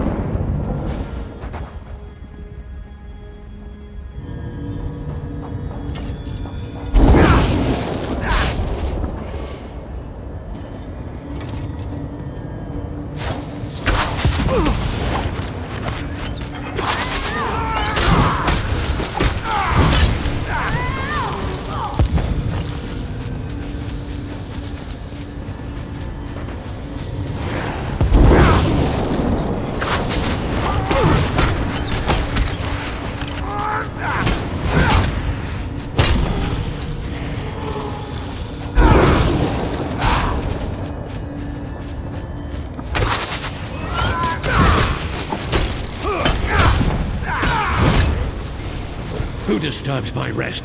Who disturbs my rest?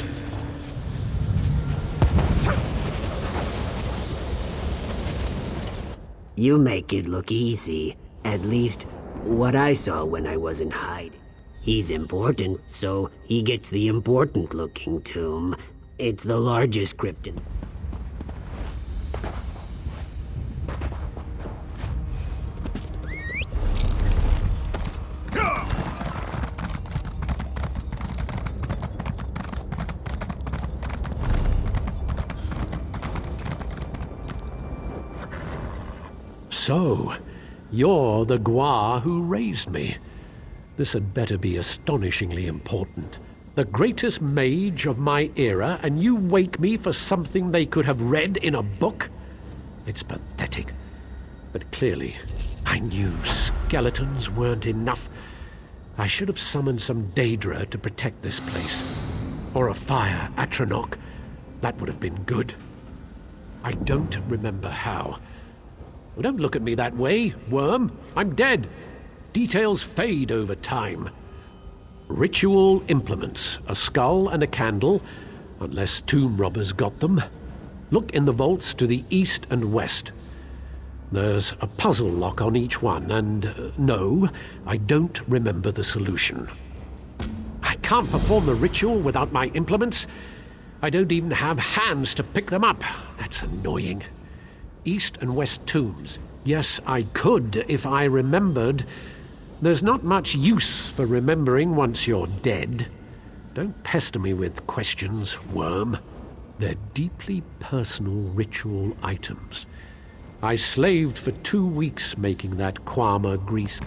You make it look easy. At least, what I saw when I wasn't hiding. He's important, so he gets the important-looking tomb. It's the largest crypt in... So, you're the Gua who raised me. This had better be astonishingly important. The greatest mage of my era, and you wake me for something they could have read in a book? It's pathetic. But clearly, I knew skeletons weren't enough. I should have summoned some Daedra to protect this place. Or a fire Atronach. That would have been good. I don't remember how. Well, don't look at me that way, worm. I'm dead. Details fade over time. Ritual implements, a skull and a candle, unless tomb robbers got them. Look in the vaults to the east and west. There's a puzzle lock on each one, and no, I don't remember the solution. I can't perform the ritual without my implements. I don't even have hands to pick them up. That's annoying. East and west tombs. Yes, I could if I remembered. There's not much use for remembering once you're dead. Don't pester me with questions, worm. They're deeply personal ritual items. I slaved for 2 weeks making that Kwama grease.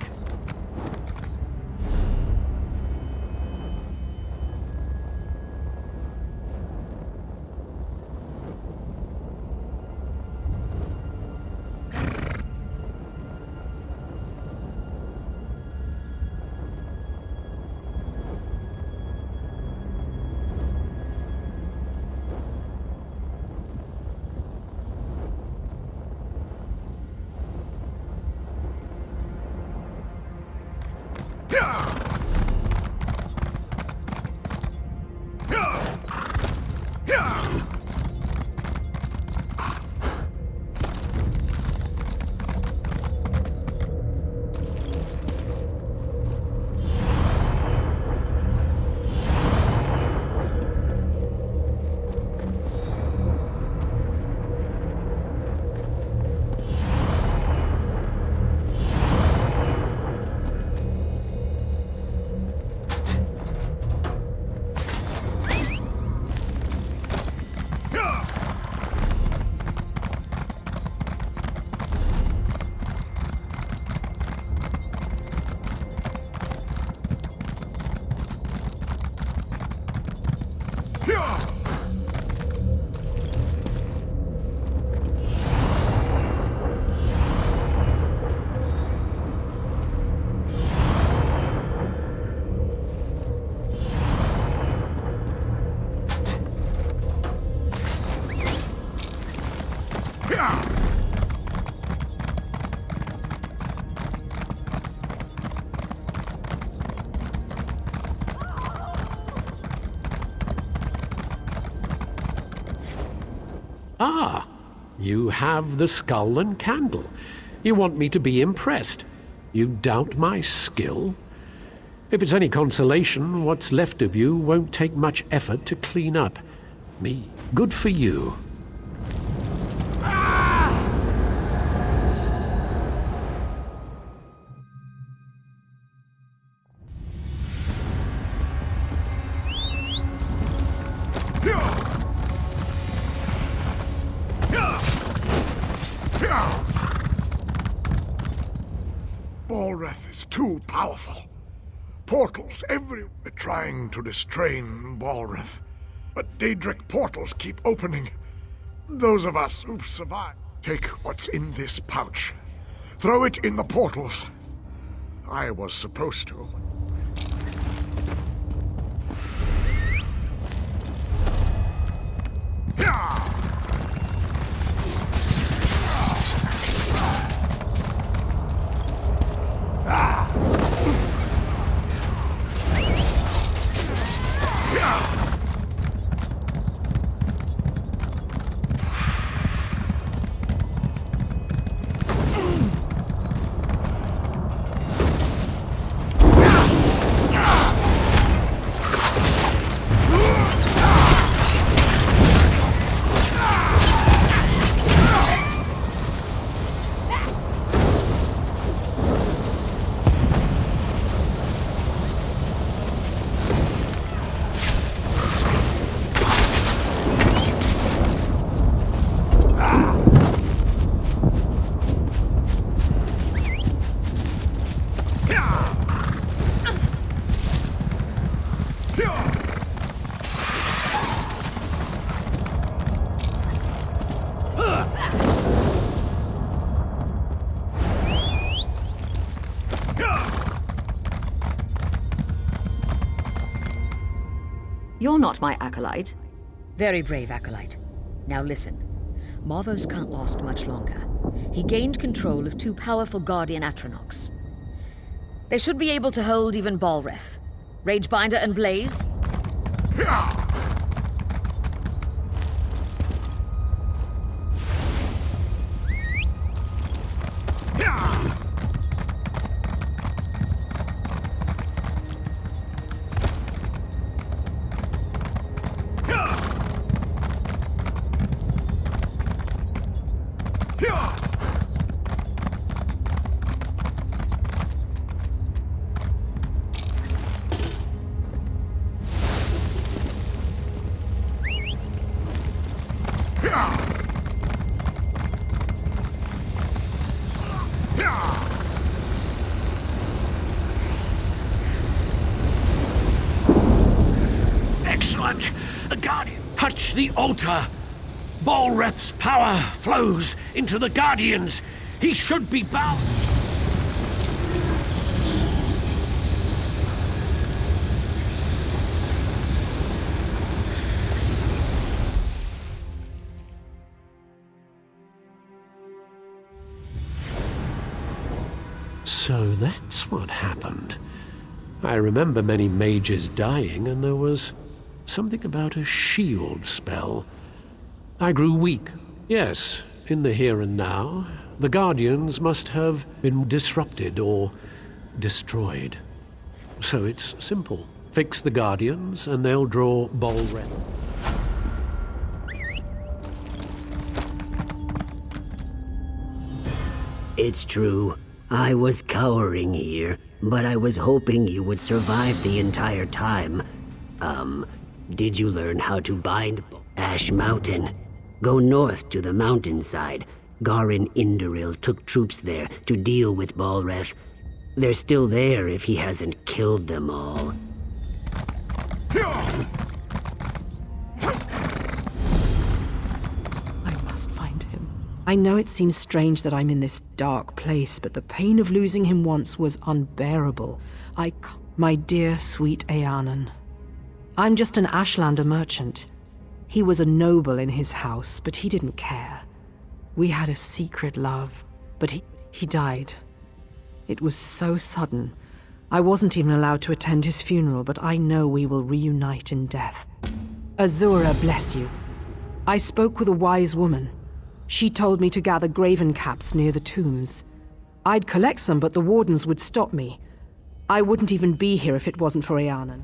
Ah, you have the skull and candle. You want me to be impressed. You doubt my skill? If it's any consolation, what's left of you won't take much effort to clean up. Good for you. Balreth is too powerful. Portals everywhere trying to restrain Balreth. But Daedric portals keep opening. Those of us who've survived take what's in this pouch. Throw it in the portals. I was supposed to. You're not my acolyte. Very brave acolyte. Now listen. Marvos can't last much longer. He gained control of two powerful Guardian Atronachs. They should be able to hold even Balreth. Ragebinder and Blaze? Excellent! The Guardian! Touch the altar! Balreth's power flows into the Guardians! He should be bound! So that's what happened. I remember many mages dying, and there was something about a shield spell. I grew weak. Yes, in the here and now, the Guardians must have been disrupted or destroyed. So it's simple. Fix the Guardians, and they'll draw Balreth. It's true. I was cowering here, but I was hoping you would survive the entire time. Did you learn how to bind Ash Mountain? Go north to the mountainside. Garin Indoril took troops there to deal with Balreth. They're still there if he hasn't killed them all. I must find him. I know it seems strange that I'm in this dark place, but the pain of losing him once was unbearable. My dear, sweet Eanan. I'm just an Ashlander merchant. He was a noble in his house, but he didn't care. We had a secret love, but he died. It was so sudden. I wasn't even allowed to attend his funeral, but I know we will reunite in death. Azura bless you. I spoke with a wise woman. She told me to gather graven caps near the tombs. I'd collect some, but the wardens would stop me. I wouldn't even be here if it wasn't for Eanan.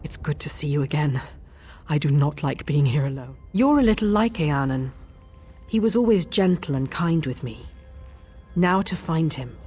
It's good to see you again. I do not like being here alone. You're a little like Eanan. He was always gentle and kind with me. Now to find him.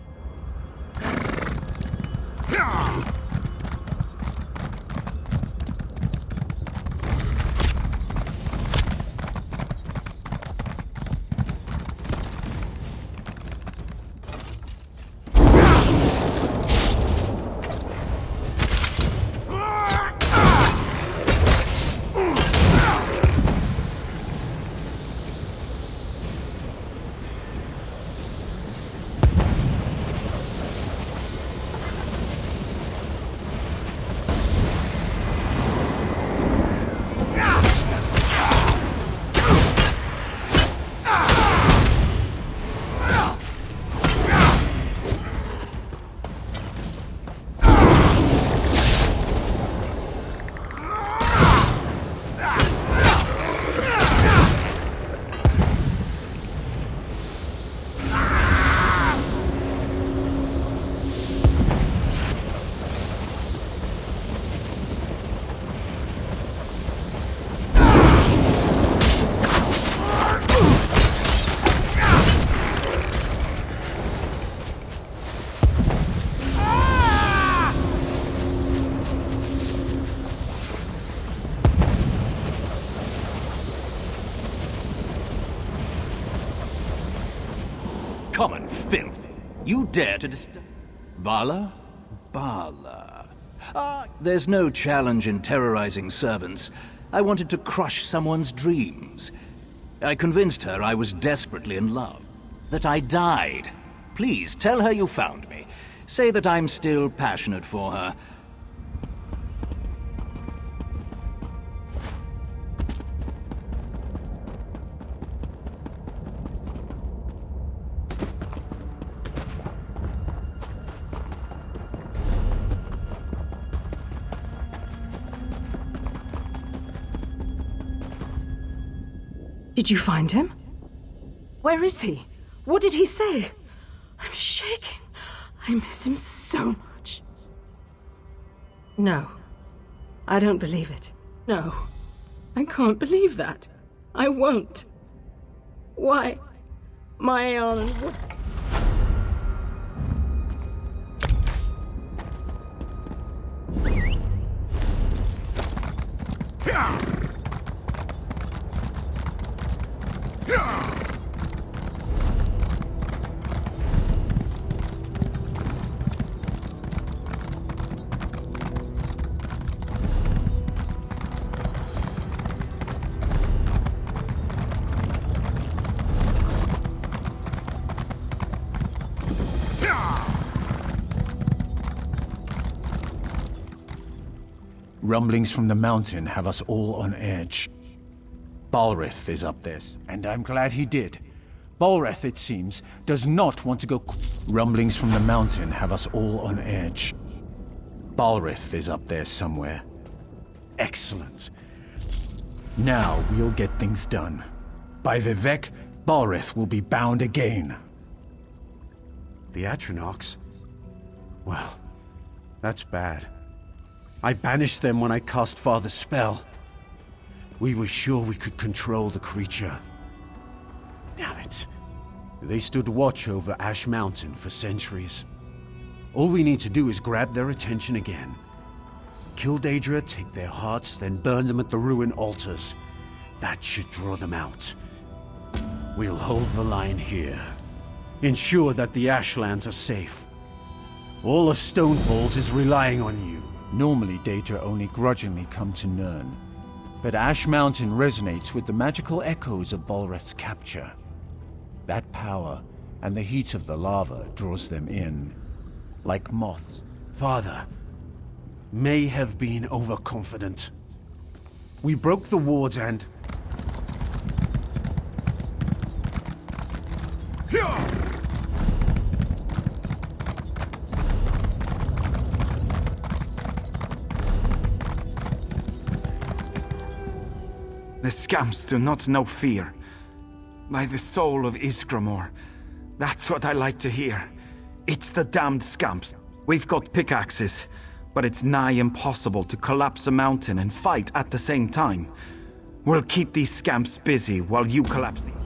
Common filth. You dare to disturb... Bala? Bala. Ah, there's no challenge in terrorizing servants. I wanted to crush someone's dreams. I convinced her I was desperately in love. That I died. Please, tell her you found me. Say that I'm still passionate for her. Did you find him? Where is he? What did he say? I'm shaking. I miss him so much. No. I don't believe it. No. I can't believe that. I won't. Why? My Alan... Rumblings from the mountain have us all on edge. Balrith is up there, and I'm glad he did. Balreth, it seems, does not want to go. Rumblings from the mountain have us all on edge. Balreth is up there somewhere. Excellent. Now we'll get things done. By Vivek, Balreth will be bound again. The Atronachs? Well, that's bad. I banished them when I cast Father's spell. We were sure we could control the creature. Damn it. They stood watch over Ash Mountain for centuries. All we need to do is grab their attention again. Kill Daedra, take their hearts, then burn them at the ruin altars. That should draw them out. We'll hold the line here. Ensure that the Ashlands are safe. All of Stonefalls is relying on you. Normally, Daedra only grudgingly come to Nirn. But Ash Mountain resonates with the magical echoes of Balreth's capture. That power and the heat of the lava draws them in, like moths. Father may have been overconfident. We broke the wards and... The scamps do not know fear. By the soul of Iskramor, that's what I like to hear. It's the damned scamps. We've got pickaxes, but it's nigh impossible to collapse a mountain and fight at the same time. We'll keep these scamps busy while you collapse the...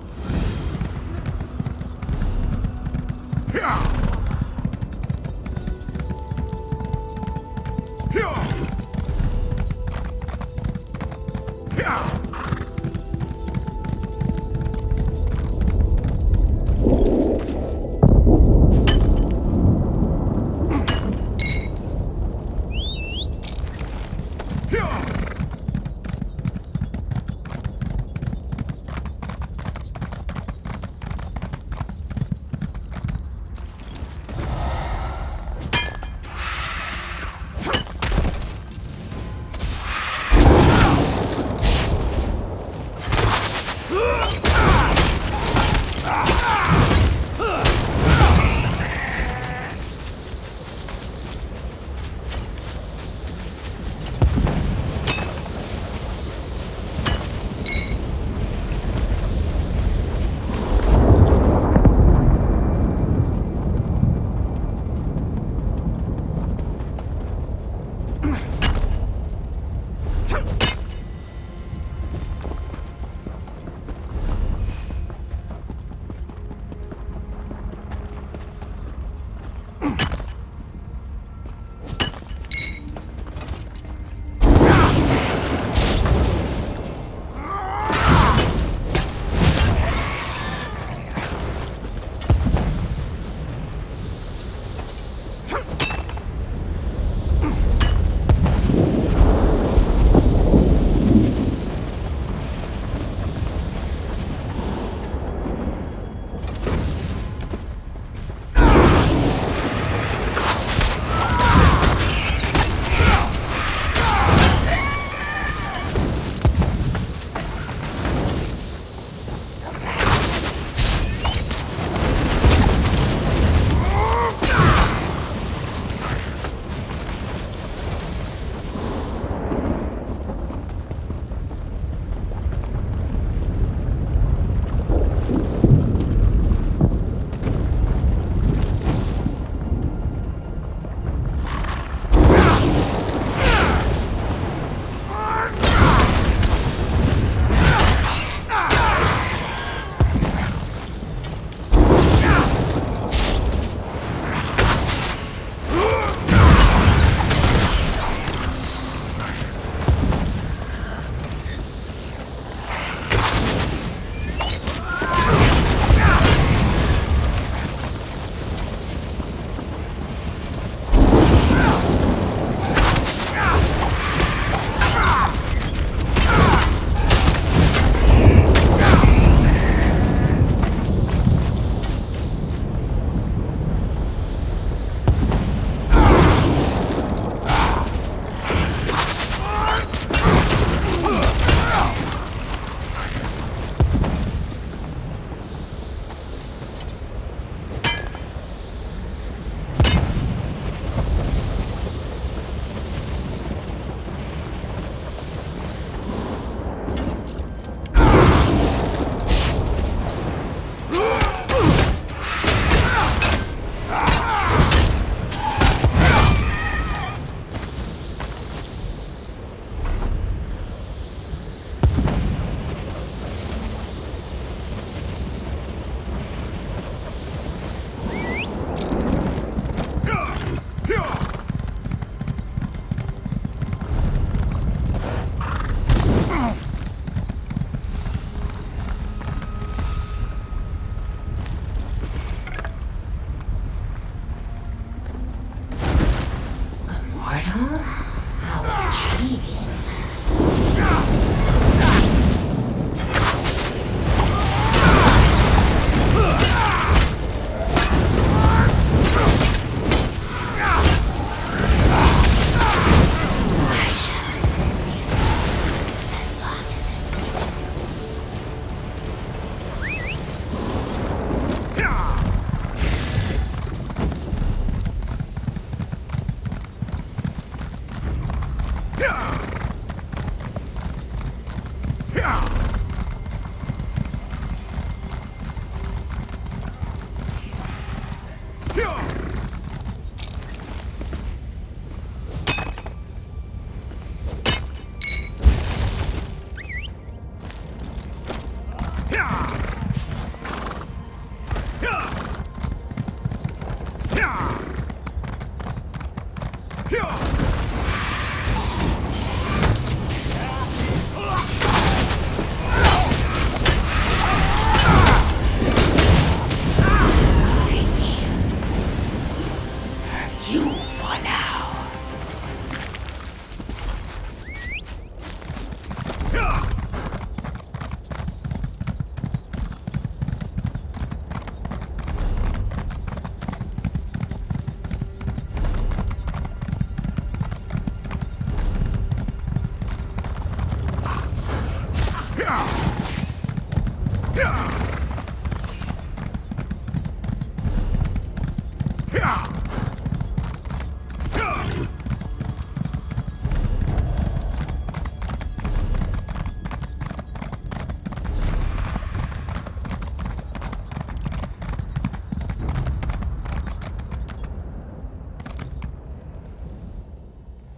You for now.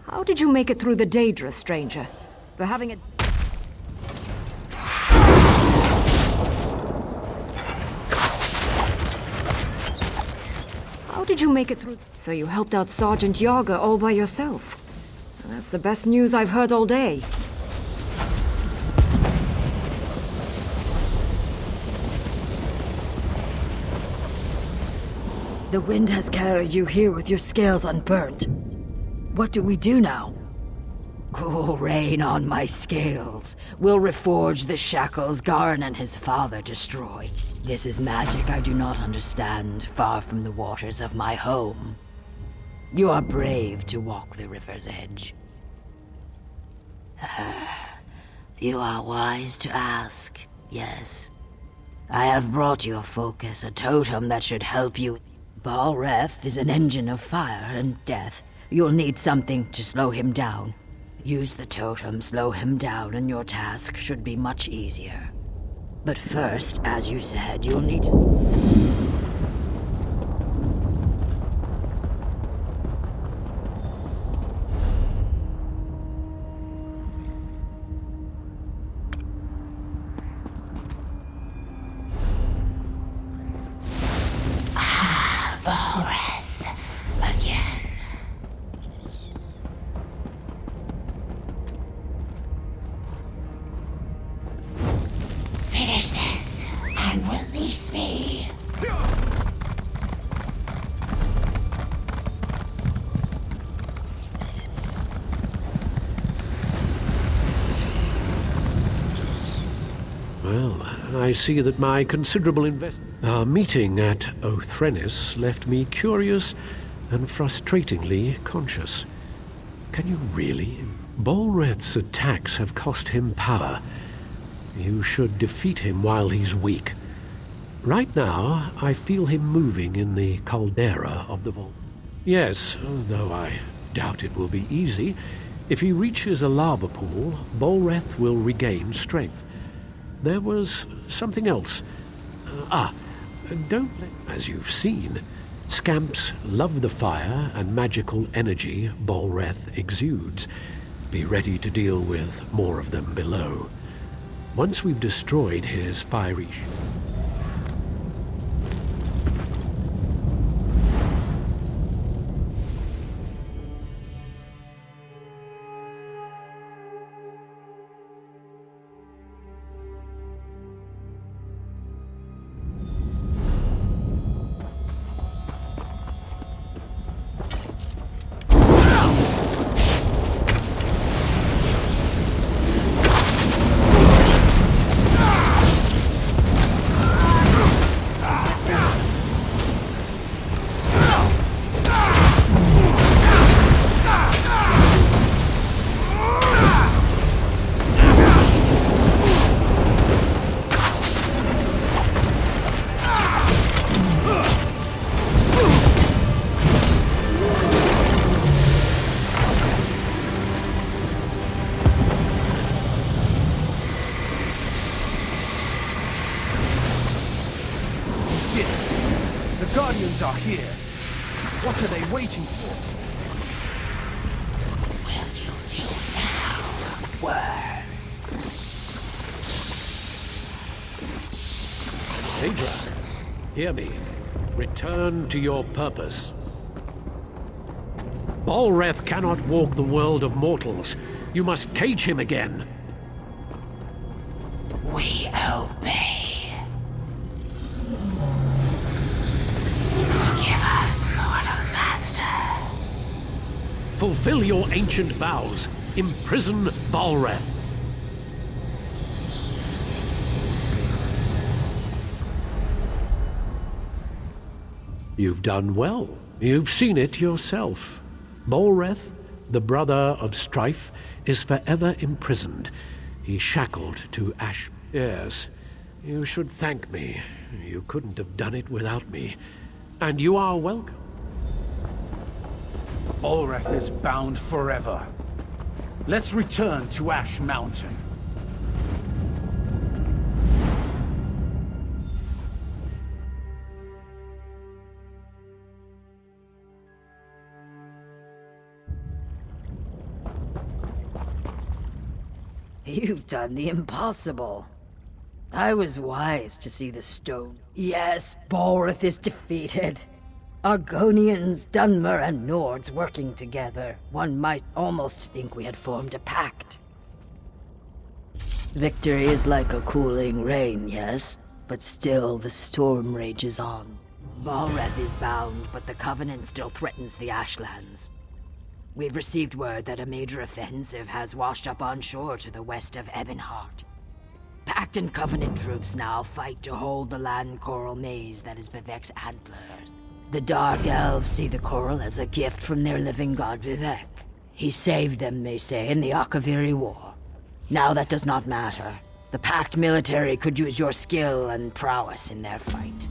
How did you make it through the Daedra, stranger? For having a... How did you make it through? So you helped out Sergeant Yaga all by yourself. That's the best news I've heard all day. The wind has carried you here with your scales unburnt. What do we do now? Cool rain on my scales. We'll reforge the shackles Garn and his father destroyed. This is magic I do not understand, far from the waters of my home. You are brave to walk the river's edge. You are wise to ask, yes. I have brought your focus a totem that should help you. Balreth is an engine of fire and death. You'll need something to slow him down. Use the totem, slow him down, and your task should be much easier. But first, as you said, you'll need to... Finish this and release me. Well, I see that my considerable Our meeting at Othrenis left me curious and frustratingly conscious. Can you really? Balreth's attacks have cost him power. You should defeat him while he's weak. Right now, I feel him moving in the caldera of the vault. Yes, though I doubt it will be easy. If he reaches a lava pool, Balreth will regain strength. There was something else. Don't let... As you've seen, scamps love the fire and magical energy Balreth exudes. Be ready to deal with more of them below. Once we've destroyed his fiery... are they waiting for? Adra, hear me. Return to your purpose. Balreth cannot walk the world of mortals. You must cage him again. We obey. Forgive us, mortal master. Fulfill your ancient vows. Imprison Balreth. You've done well. You've seen it yourself. Balreth, the brother of strife, is forever imprisoned. He's shackled to Ash. Yes, you should thank me. You couldn't have done it without me. And you are welcome. Balreth is bound forever. Let's return to Ash Mountain. You've done the impossible. I was wise to see the stone. Yes, Balreth is defeated. Argonians, Dunmer, and Nords working together. One might almost think we had formed a pact. Victory is like a cooling rain, yes? But still, the storm rages on. Balreth is bound, but the Covenant still threatens the Ashlands. We've received word that a major offensive has washed up on shore to the west of Ebonheart. Pact and Covenant troops now fight to hold the land coral maze that is Vivek's antlers. The Dark Elves see the coral as a gift from their living god Vivek. He saved them, they say, in the Akaviri War. Now that does not matter. The Pact military could use your skill and prowess in their fight.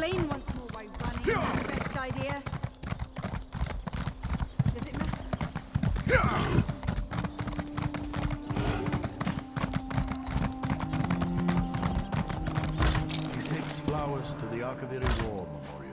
explain once more why running is the best idea? Does it matter? He takes flowers to the Archivary War Memorial.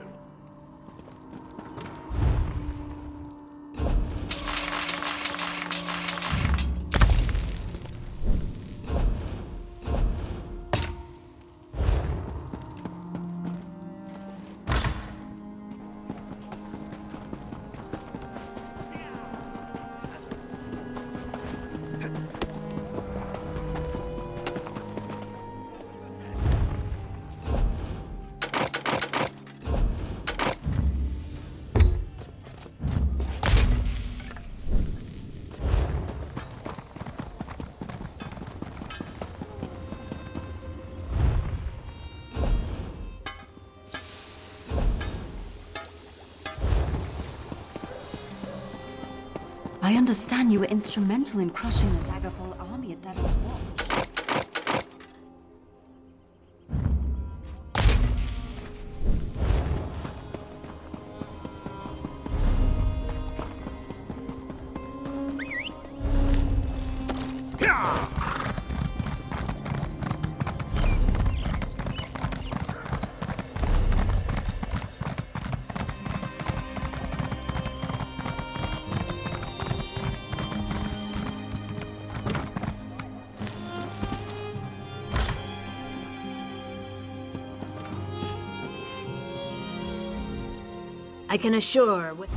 I understand you were instrumental in crushing the Daggerfall army at Devil's Watch. I can assure with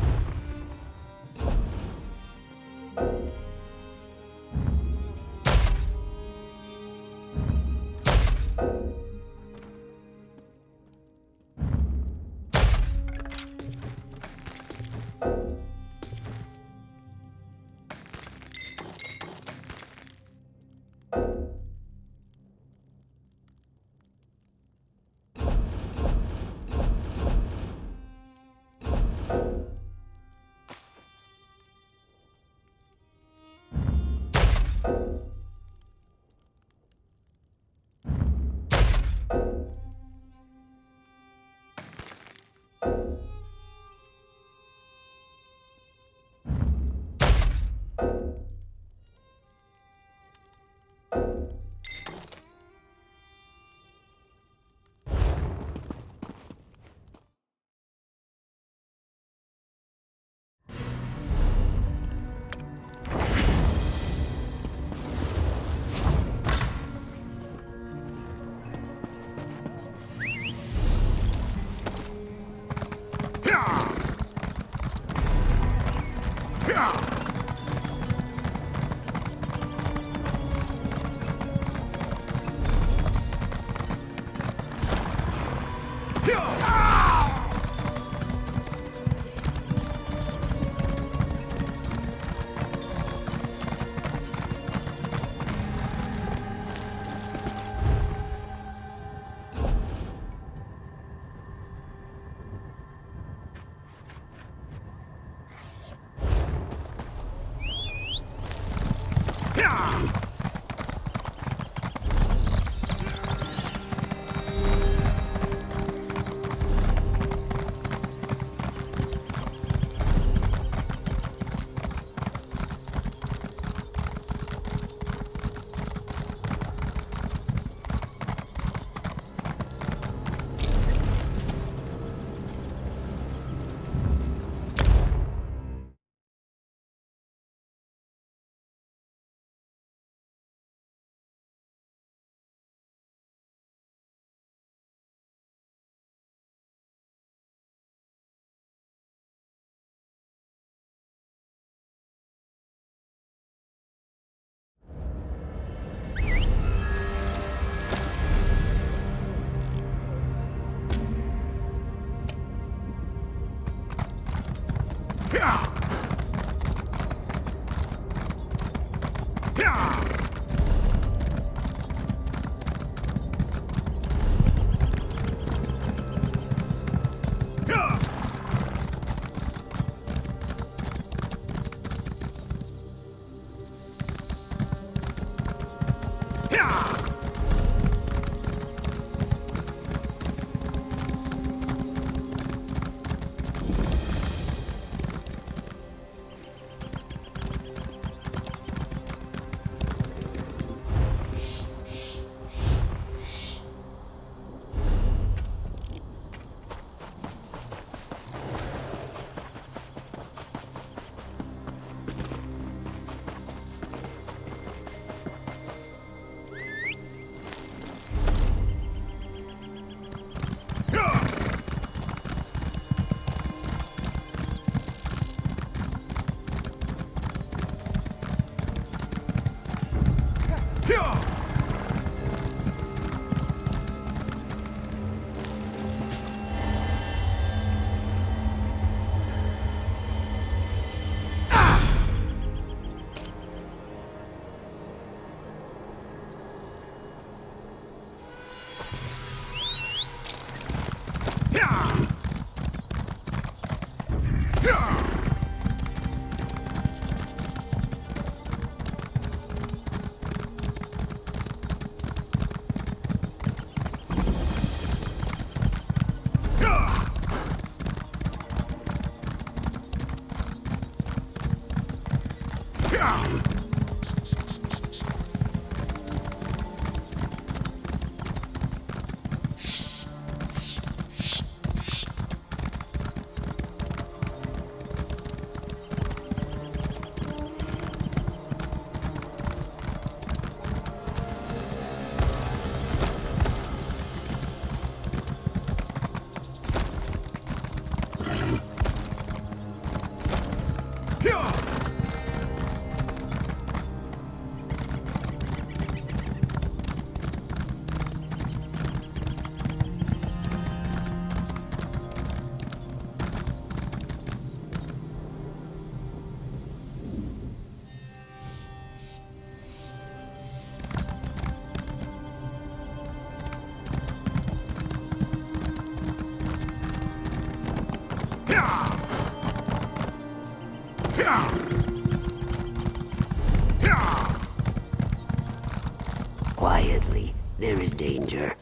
Quietly, there is danger.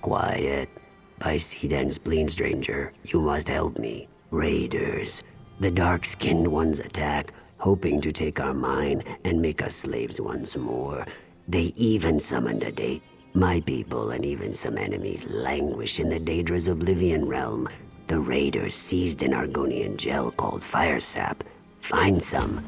Quiet. I see then, spleen stranger. You must help me. Raiders. The dark-skinned ones attack, hoping to take our mine and make us slaves once more. They even summoned a date. My people and even some enemies languish in the Daedra's Oblivion realm. The raiders seized an Argonian gel called fire sap. Find some.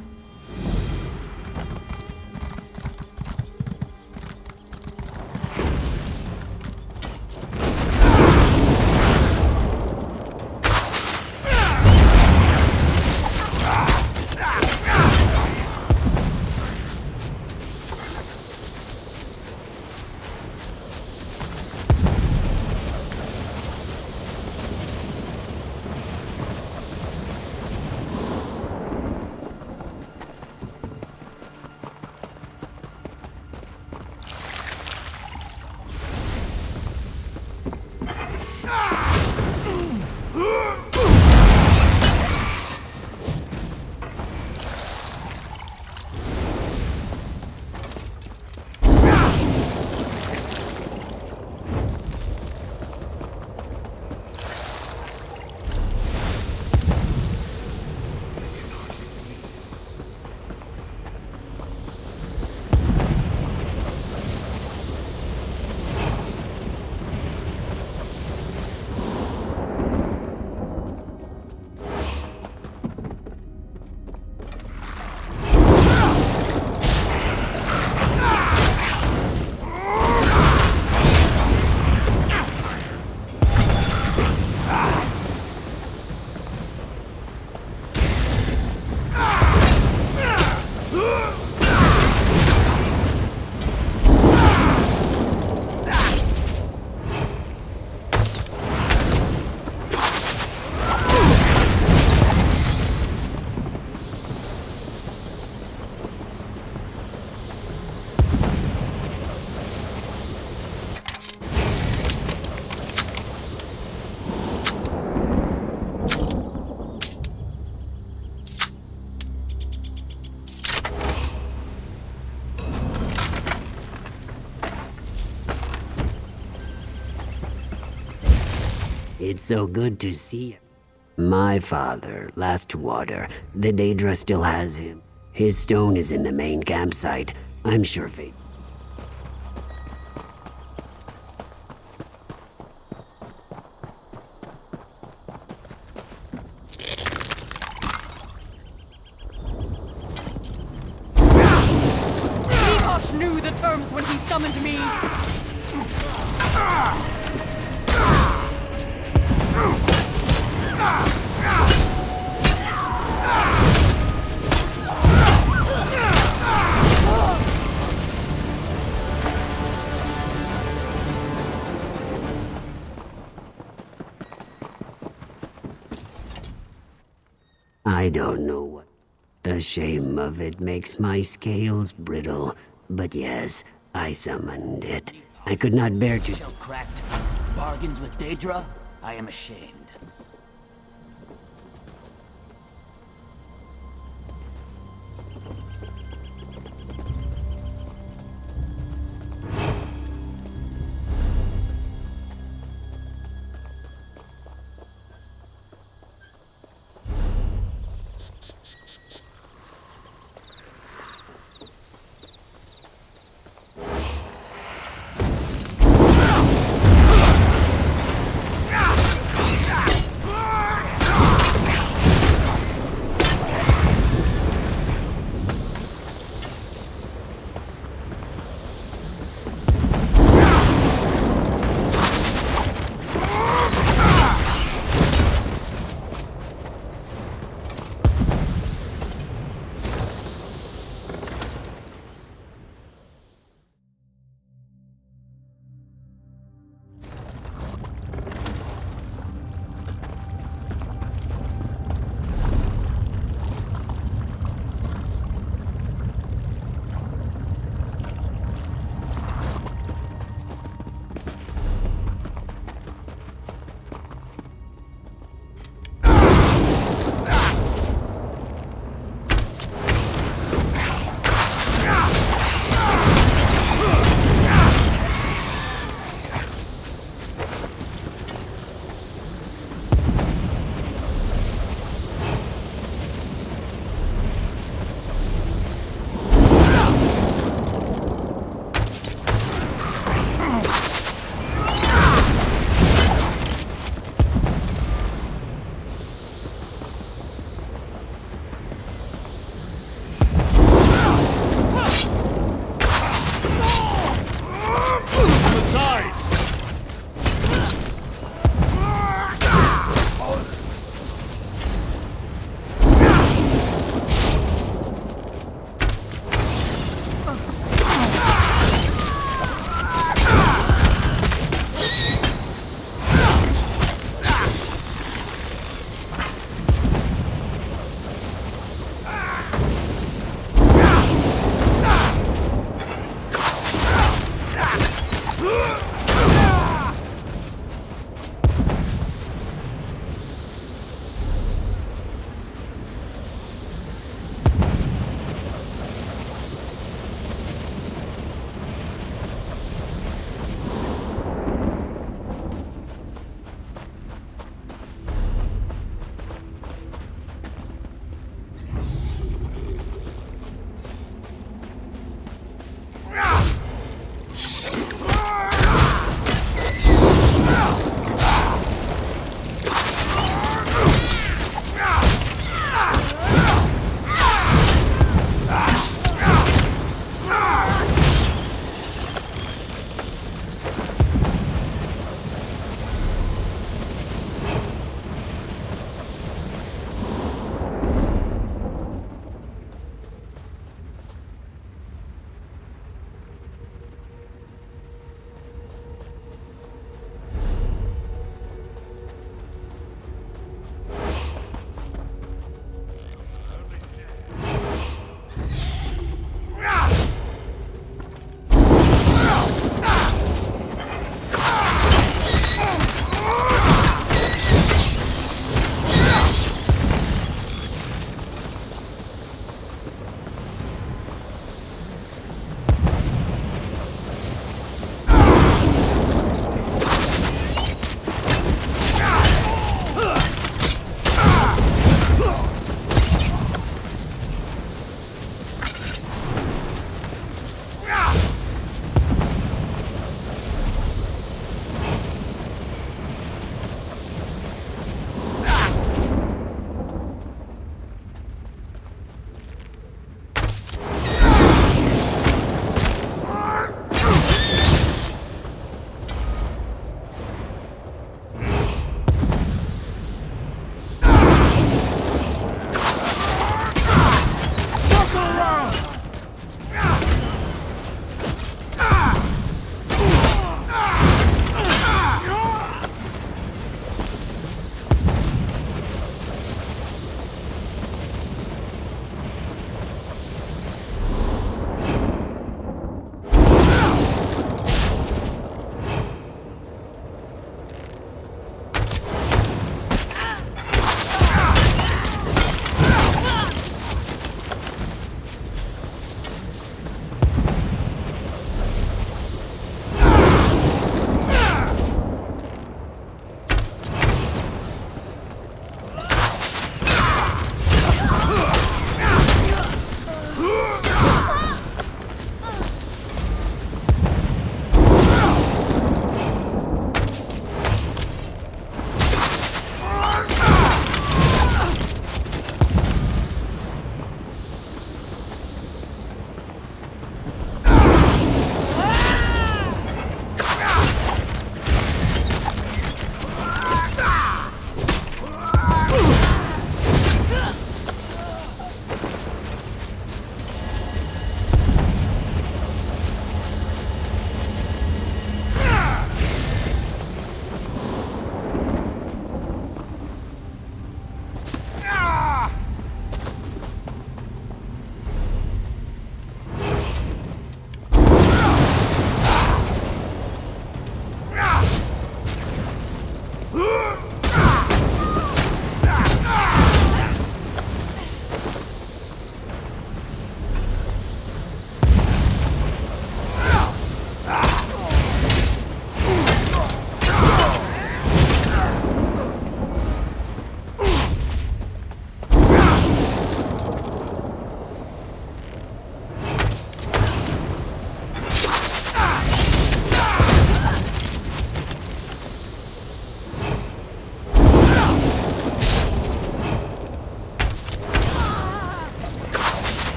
It's so good to see you. My father, last water. The Daedra still has him. His stone is in the main campsite. I'm sure fate. Deeposh knew the terms when he summoned me. I don't know what. The shame of it makes my scales brittle. But yes, I summoned it. I could not bear to... Cracked. Bargains with Daedra? I am ashamed.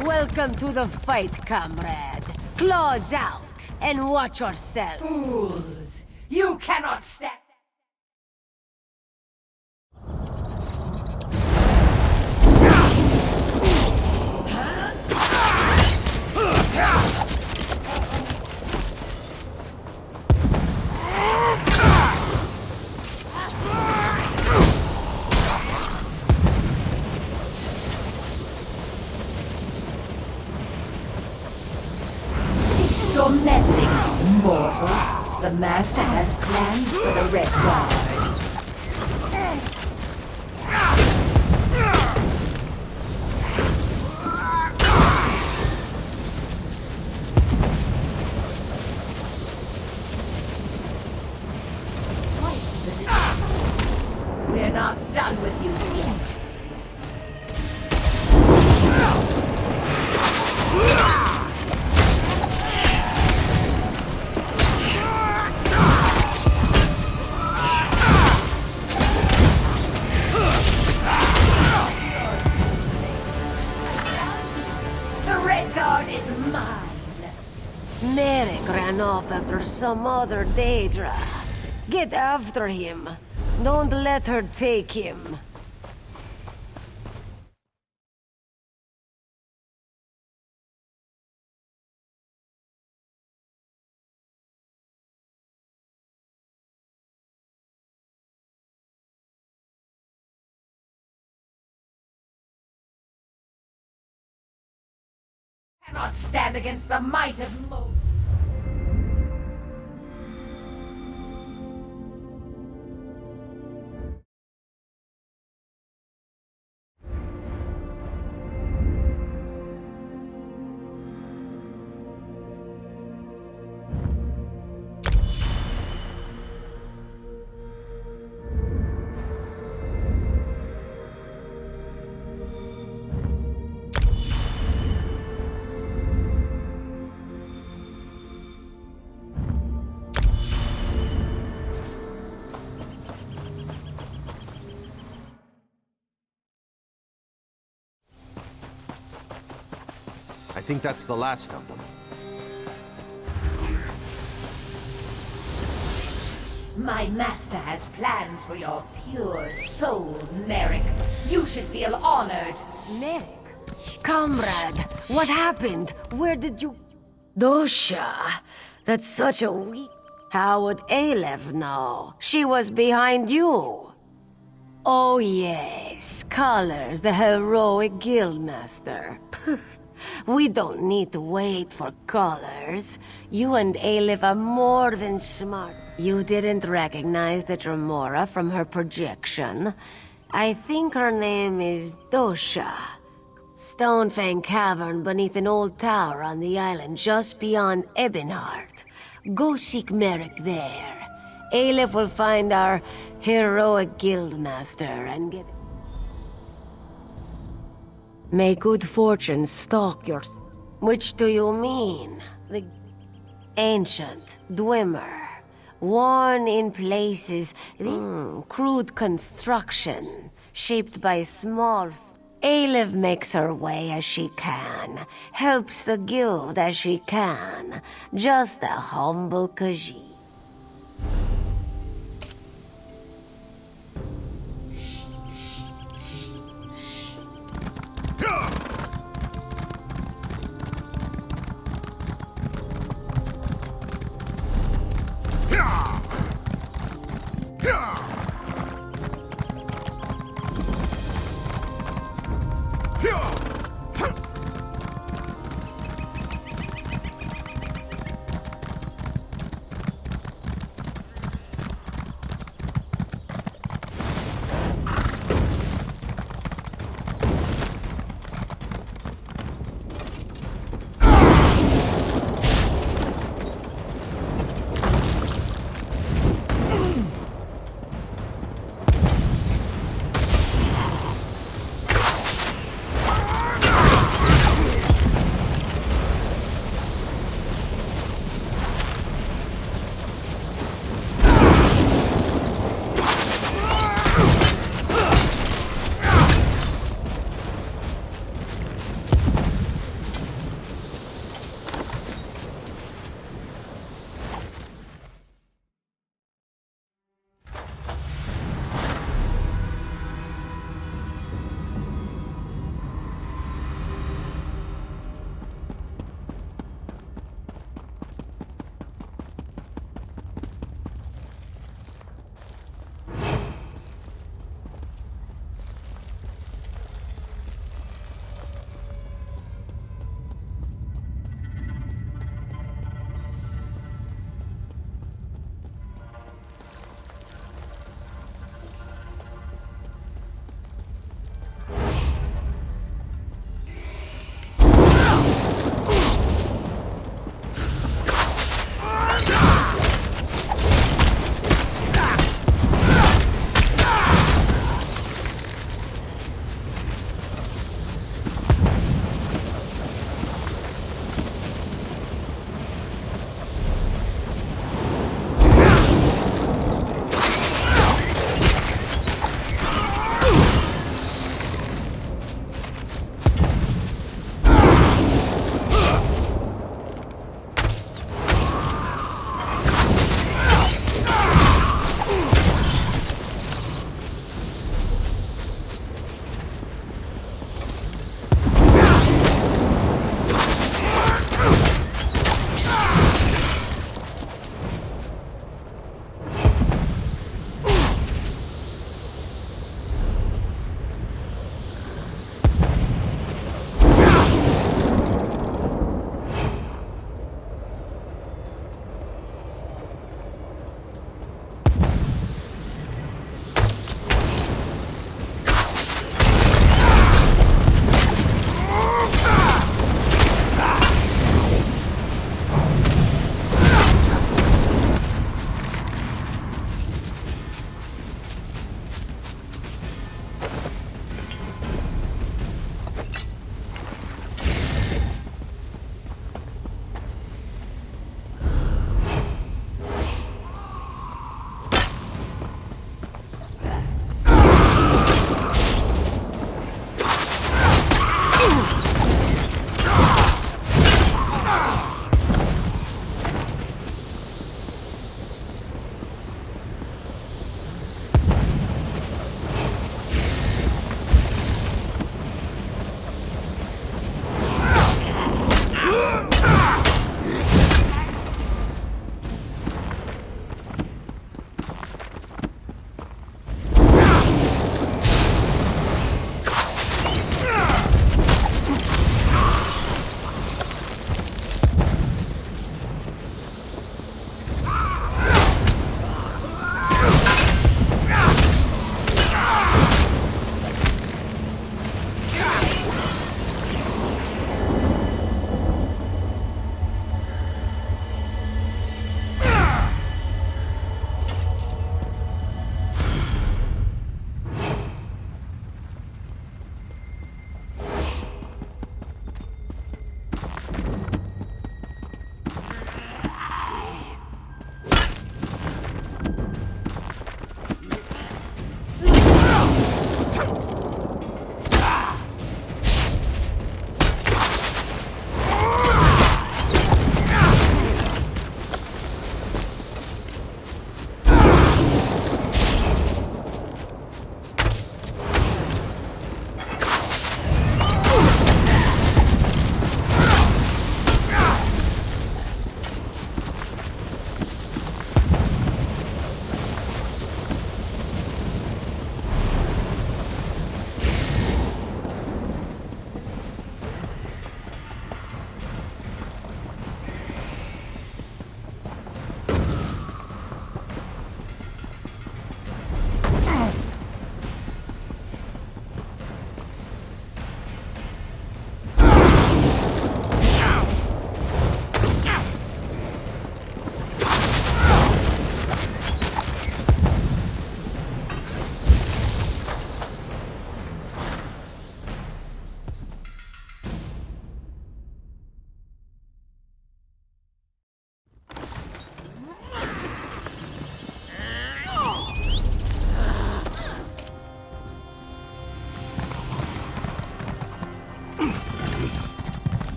Welcome to the fight, comrade. Claws out and watch yourself. Fools! You cannot stand. Your meddling, mortal. The Master has plans for the Red Guard. We're not done with you yet. Merrick ran off after some other Daedra. Get after him. Don't let her take him. Cannot stand against the might of Mo. I think that's the last of them. My master has plans for your pure soul, Merrick. You should feel honored. Merrick? Comrade, what happened? Where did you... Dosha, that's such a weak... How would Aleph know? She was behind you. Oh yes, Colors, the heroic guildmaster. We don't need to wait for Colors. You and Aleph are more than smart. You didn't recognize the Tremora from her projection. I think her name is Dosha. Stonefang Cavern beneath an old tower on the island just beyond Ebonheart. Go seek Merrick there. Aleph will find our heroic guildmaster and get... May good fortune stalk your... Which do you mean? The ancient Dwemer. Worn in places, crude construction, shaped by small... Aleph makes her way as she can, helps the guild as she can. Just a humble Khajiit.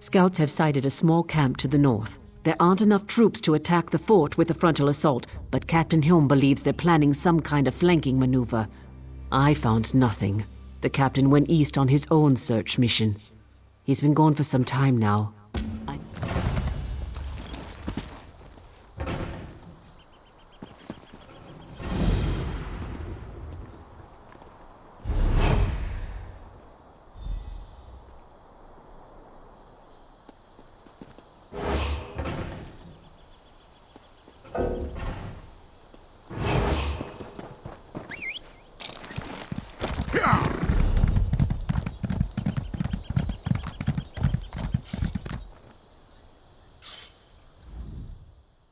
Scouts have sighted a small camp to the north. There aren't enough troops to attack the fort with a frontal assault, but Captain Hume believes they're planning some kind of flanking maneuver. I found nothing. The captain went east on his own search mission. He's been gone for some time now.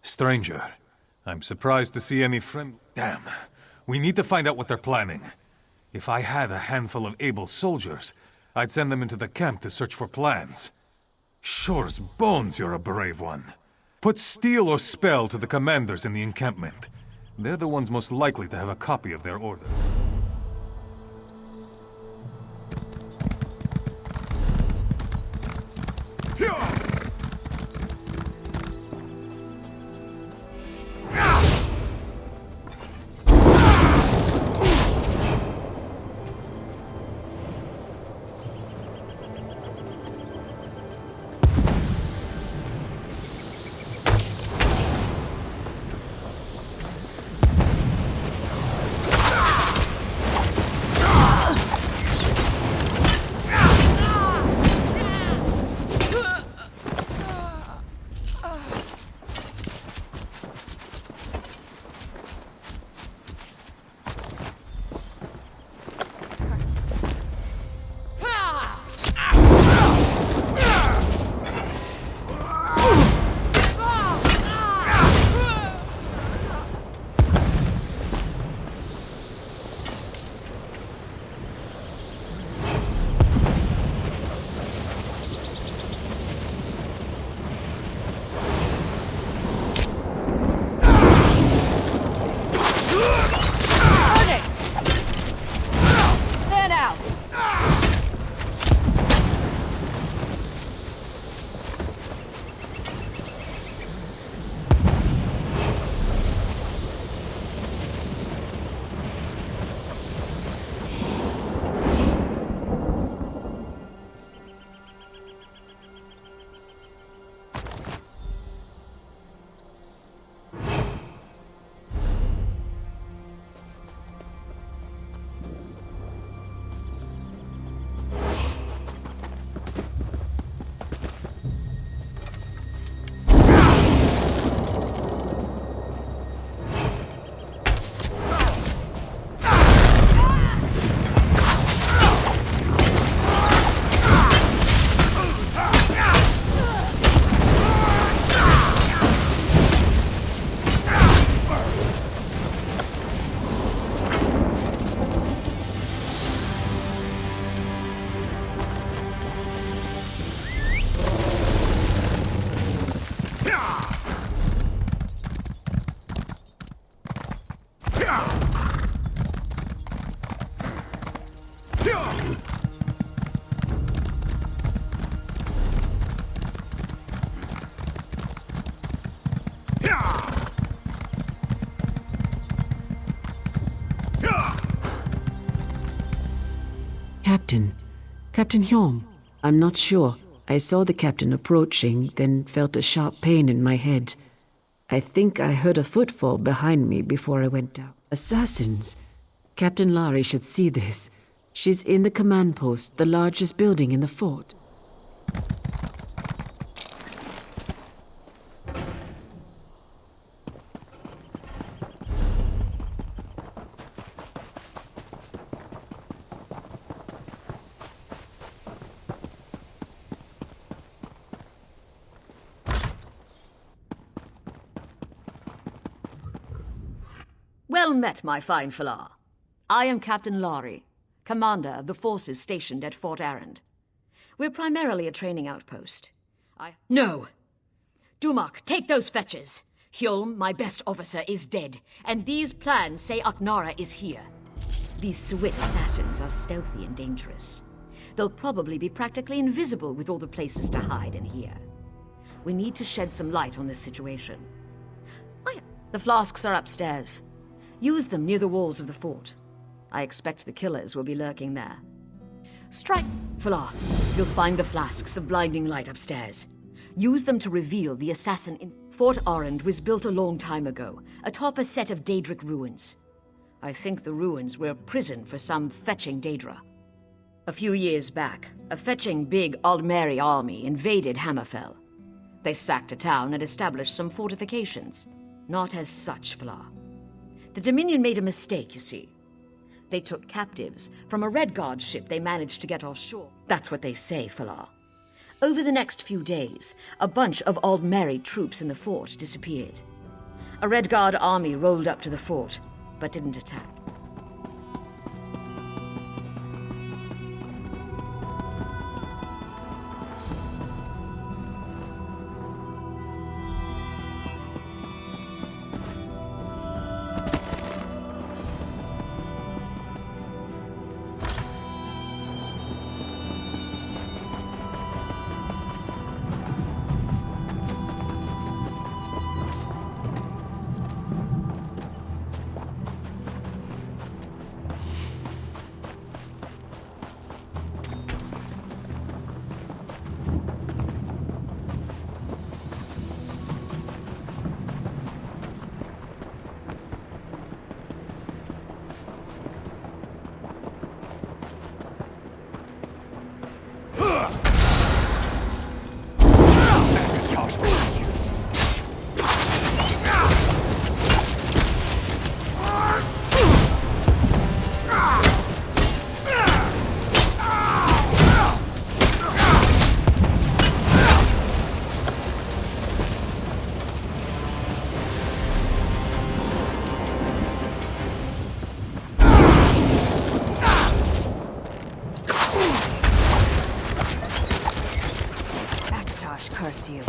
Stranger, I'm surprised to see any friend... Damn. We need to find out what they're planning. If I had a handful of able soldiers, I'd send them into the camp to search for plans. Sure's bones you're a brave one. Put steel or spell to the commanders in the encampment. They're the ones most likely to have a copy of their orders. Captain Hume. I'm not sure. I saw the captain approaching, then felt a sharp pain in my head. I think I heard a footfall behind me before I went down. Assassins! Captain Lari should see this. She's in the command post, the largest building in the fort. Well met, my fine fellow. I am Captain Lari, commander of the forces stationed at Fort Arrand. We're primarily a training outpost. No! Dumak, take those fetches! Hjolm, my best officer, is dead, and these plans say Aknara is here. These Swit assassins are stealthy and dangerous. They'll probably be practically invisible with all the places to hide in here. We need to shed some light on this situation. The flasks are upstairs. Use them near the walls of the fort. I expect the killers will be lurking there. Strike, Falar. You'll find the flasks of blinding light upstairs. Use them to reveal the assassin in... Fort Orend was built a long time ago, atop a set of Daedric ruins. I think the ruins were a prison for some fetching Daedra. A few years back, a fetching big Aldmeri army invaded Hammerfell. They sacked a town and established some fortifications. Not as such, Falar. The Dominion made a mistake, you see. They took captives from a Redguard ship they managed to get offshore. That's what they say, Falar. Over the next few days, a bunch of Aldmeri troops in the fort disappeared. A Redguard army rolled up to the fort, but didn't attack. Curse you.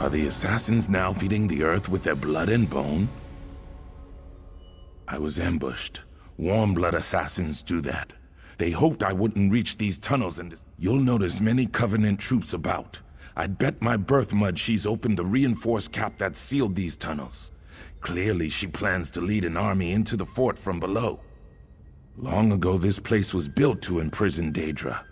Are the assassins now feeding the earth with their blood and bone? I was ambushed. Warm-blood assassins do that. They hoped I wouldn't reach these tunnels and... You'll notice many Covenant troops about. I'd bet my birth mud she's opened the reinforced cap that sealed these tunnels. Clearly she plans to lead an army into the fort from below. Long ago this place was built to imprison Daedra.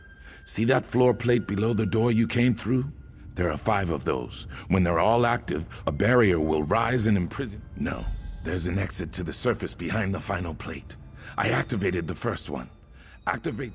See that floor plate below the door you came through? There are 5 of those. When they're all active, a barrier will rise and imprison... No, there's an exit to the surface behind the final plate. I activated the first one. Activate...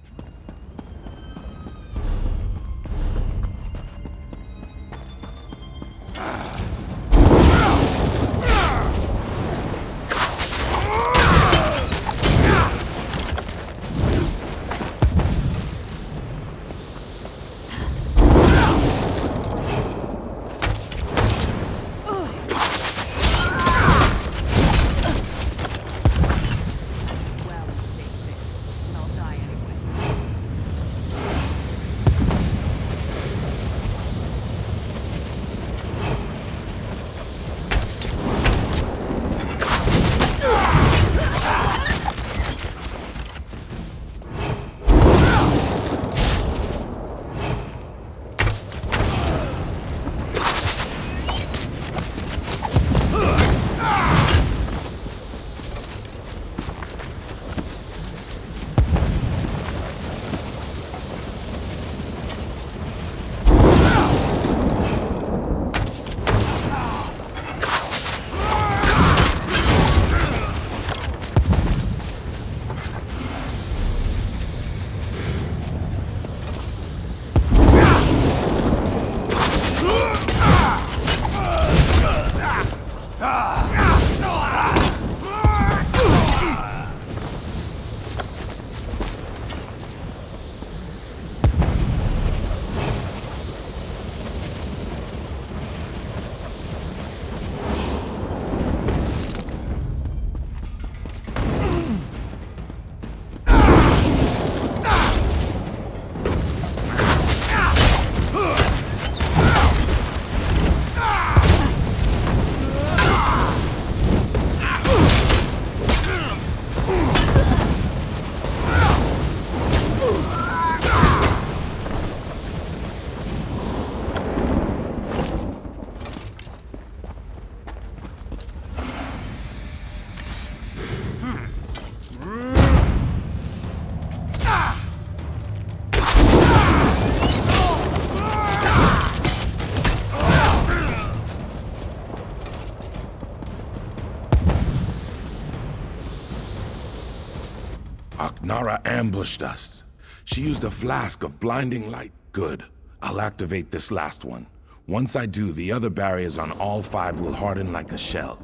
Aknara ambushed us. She used a flask of blinding light. Good. I'll activate this last one. Once I do, the other barriers on all 5 will harden like a shell.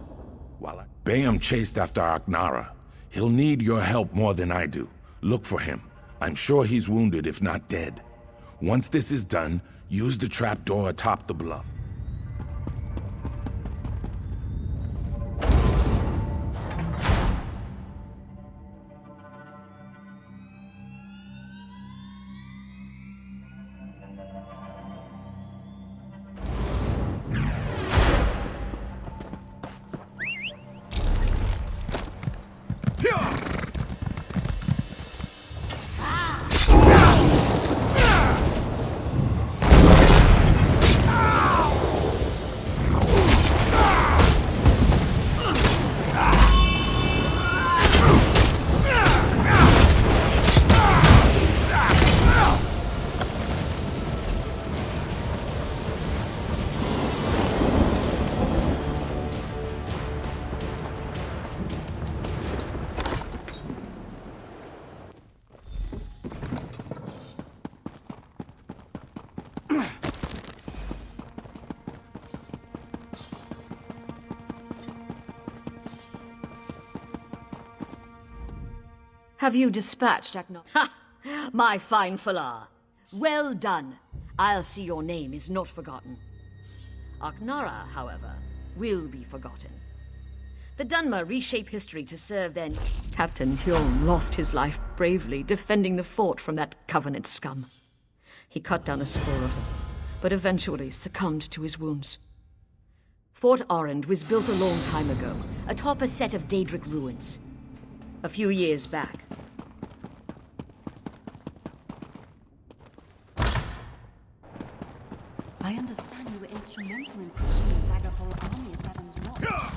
Bayam chased after Aknara. He'll need your help more than I do. Look for him. I'm sure he's wounded, if not dead. Once this is done, use the trapdoor atop the bluff. Have you dispatched Aknara? Ha! My fine Falar. Well done. I'll see your name is not forgotten. Aknara, however, will be forgotten. The Dunmer reshape history to serve their... Captain Hyun lost his life bravely defending the fort from that Covenant scum. He cut down a score of them, but eventually succumbed to his wounds. Fort Orend was built a long time ago, atop a set of Daedric ruins. A few years back. I understand you were instrumental in crushing the Daggerfall army at Devon's Watch.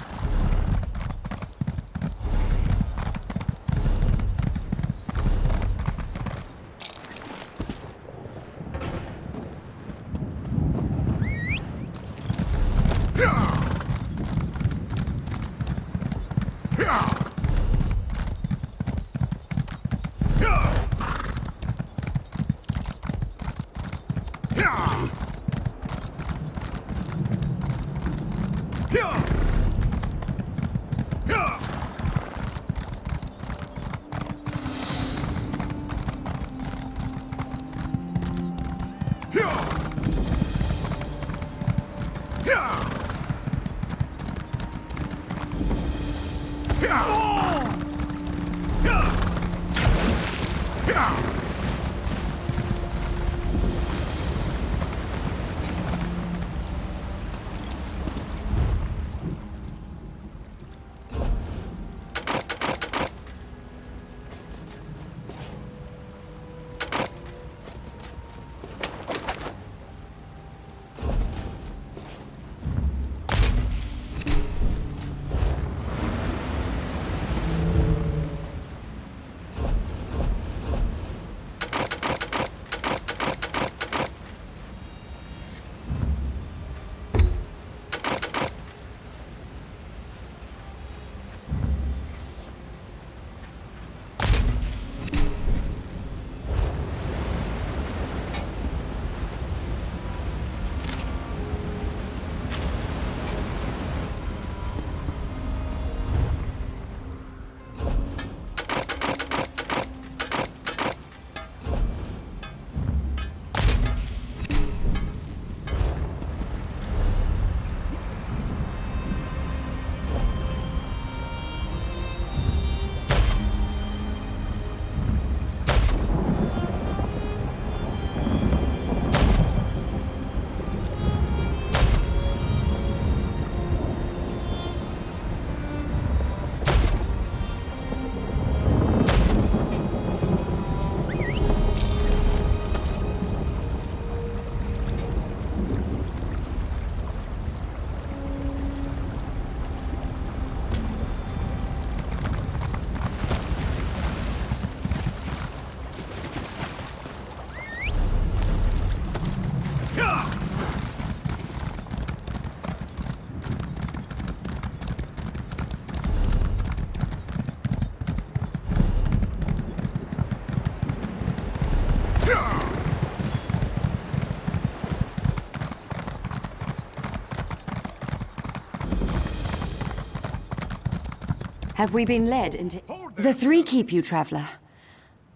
Have we been led into... The three keep you, traveler.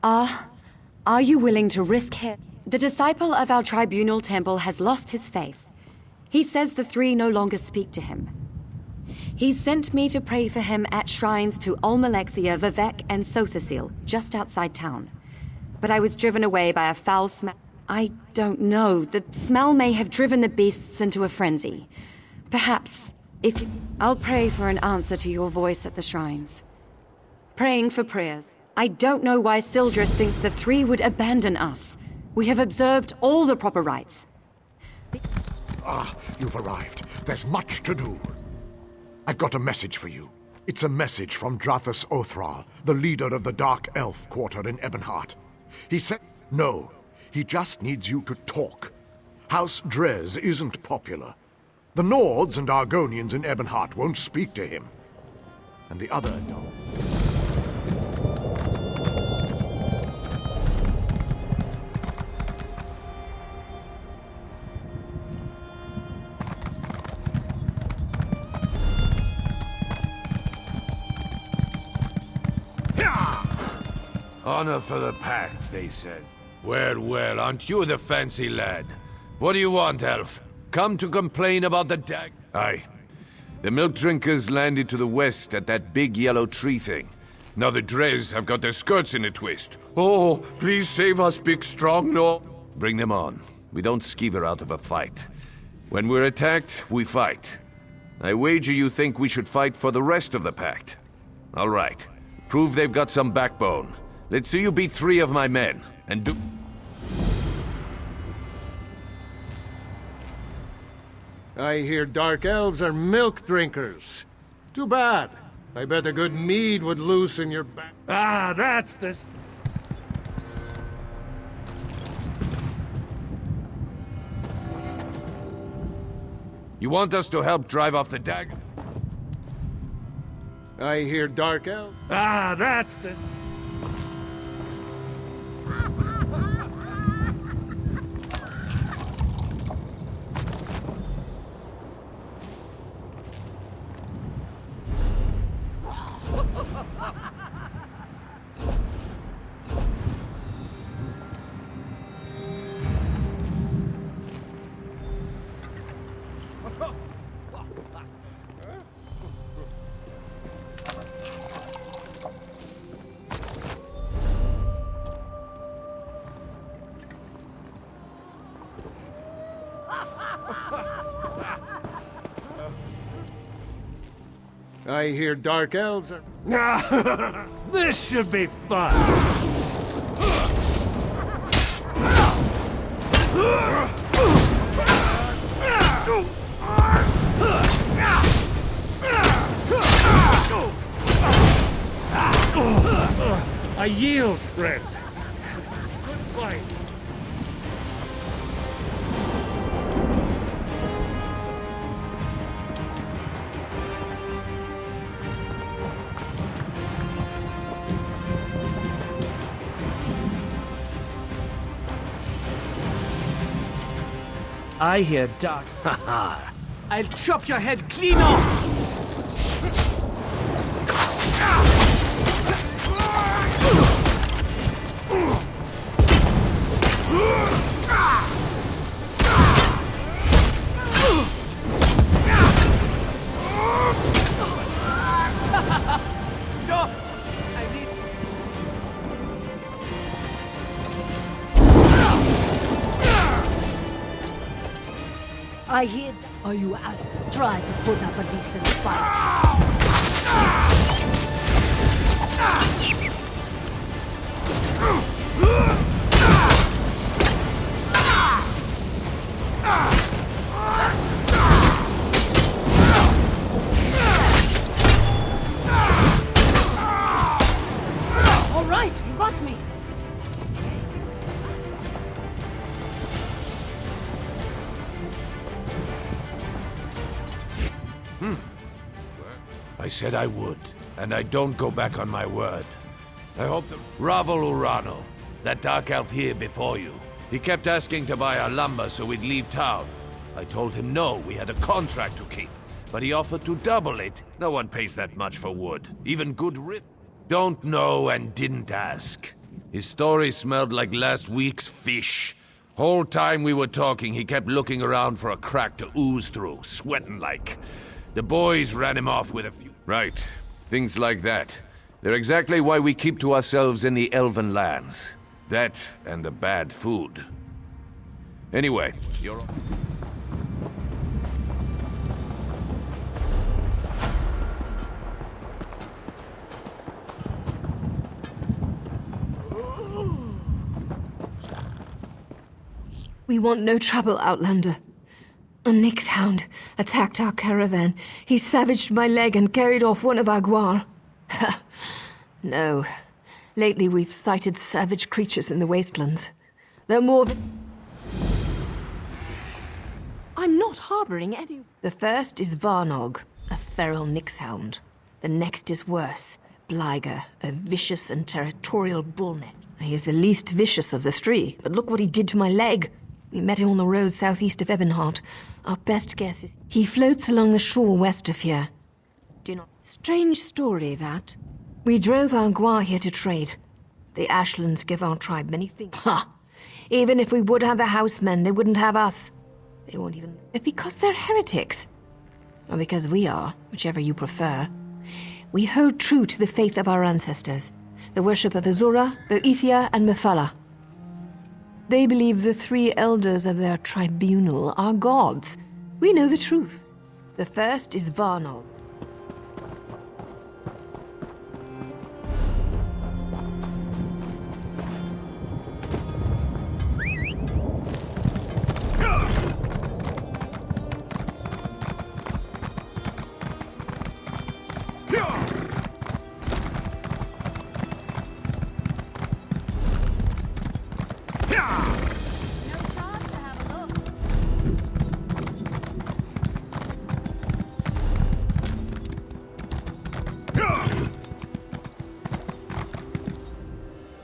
Are you willing to risk him? The disciple of our tribunal temple has lost his faith. He says the three no longer speak to him. He sent me to pray for him at shrines to Olmalexia, Vivek, and Sothasil, just outside town. But I was driven away by a foul smell. I don't know. The smell may have driven the beasts into a frenzy. Perhaps, if you... I'll pray for an answer to your voice at the shrines. Praying for prayers. I don't know why Sildris thinks the three would abandon us. We have observed all the proper rites. You've arrived. There's much to do. I've got a message for you. It's a message from Drathus Othral, the leader of the Dark Elf Quarter in Ebonheart. He said... No, he just needs you to talk. House Drez isn't popular. The Nords and Argonians in Ebonheart won't speak to him. And the other don't. Honor for the pact, they said. Well, well, aren't you the fancy lad? What do you want, elf? Come to complain about the dag... Aye. The milk drinkers landed to the west at that big yellow tree thing. Now the Drez have got their skirts in a twist. Oh, please save us, big strong Lord. Bring them on. We don't skeever out of a fight. When we're attacked, we fight. I wager you think we should fight for the rest of the pact. All right. Prove they've got some backbone. Let's see you beat 3 of my men, and do... I hear dark elves are milk drinkers. Too bad. I bet a good mead would loosen your back. That's this. You want us to help drive off the dagger? I hear dark elves. That's this. I hear dark elves are... This should be fun! I yield, friend. Good fight. I hear dark. Haha. I'll chop your head clean off! Stop! I need... I hear. Are you asked? Try to put up a decent fight. All right, you got me. I said I would, and I don't go back on my word. I hope the... Ravel Urano. that dark elf here before you. He kept asking to buy our lumber so we'd leave town. I told him no, we had a contract to keep. But he offered to double it. No one pays that much for wood. Even good Don't know and didn't ask. His story smelled like last week's fish. Whole time we were talking, he kept looking around for a crack to ooze through, sweating like. The boys ran him off with a few... Right. Things like that. They're exactly why we keep to ourselves in the Elven lands. That and the bad food. Anyway, you're... We want no trouble, Outlander. A Nyx hound attacked our caravan. He savaged my leg and carried off one of our guar. No. Lately we've sighted savage creatures in the wastelands. They're more than... I'm not harboring any... The first is Varnog, a feral Nyx hound. The next is worse, Bliger, a vicious and territorial bullnet. He's the least vicious of the three, but look what he did to my leg. We met him on the road southeast of Ebonheart. Our best guess is he floats along the shore west of here. Do not... Strange story, that. We drove our guar here to trade. The Ashlands give our tribe many things. Ha! Even if we would have the housemen, they wouldn't have us. They won't even... Because they're heretics. Or because we are, whichever you prefer. We hold true to the faith of our ancestors. The worship of Azura, Boethia, and Mephala. They believe the three elders of their tribunal are gods. We know the truth. The first is Varnol.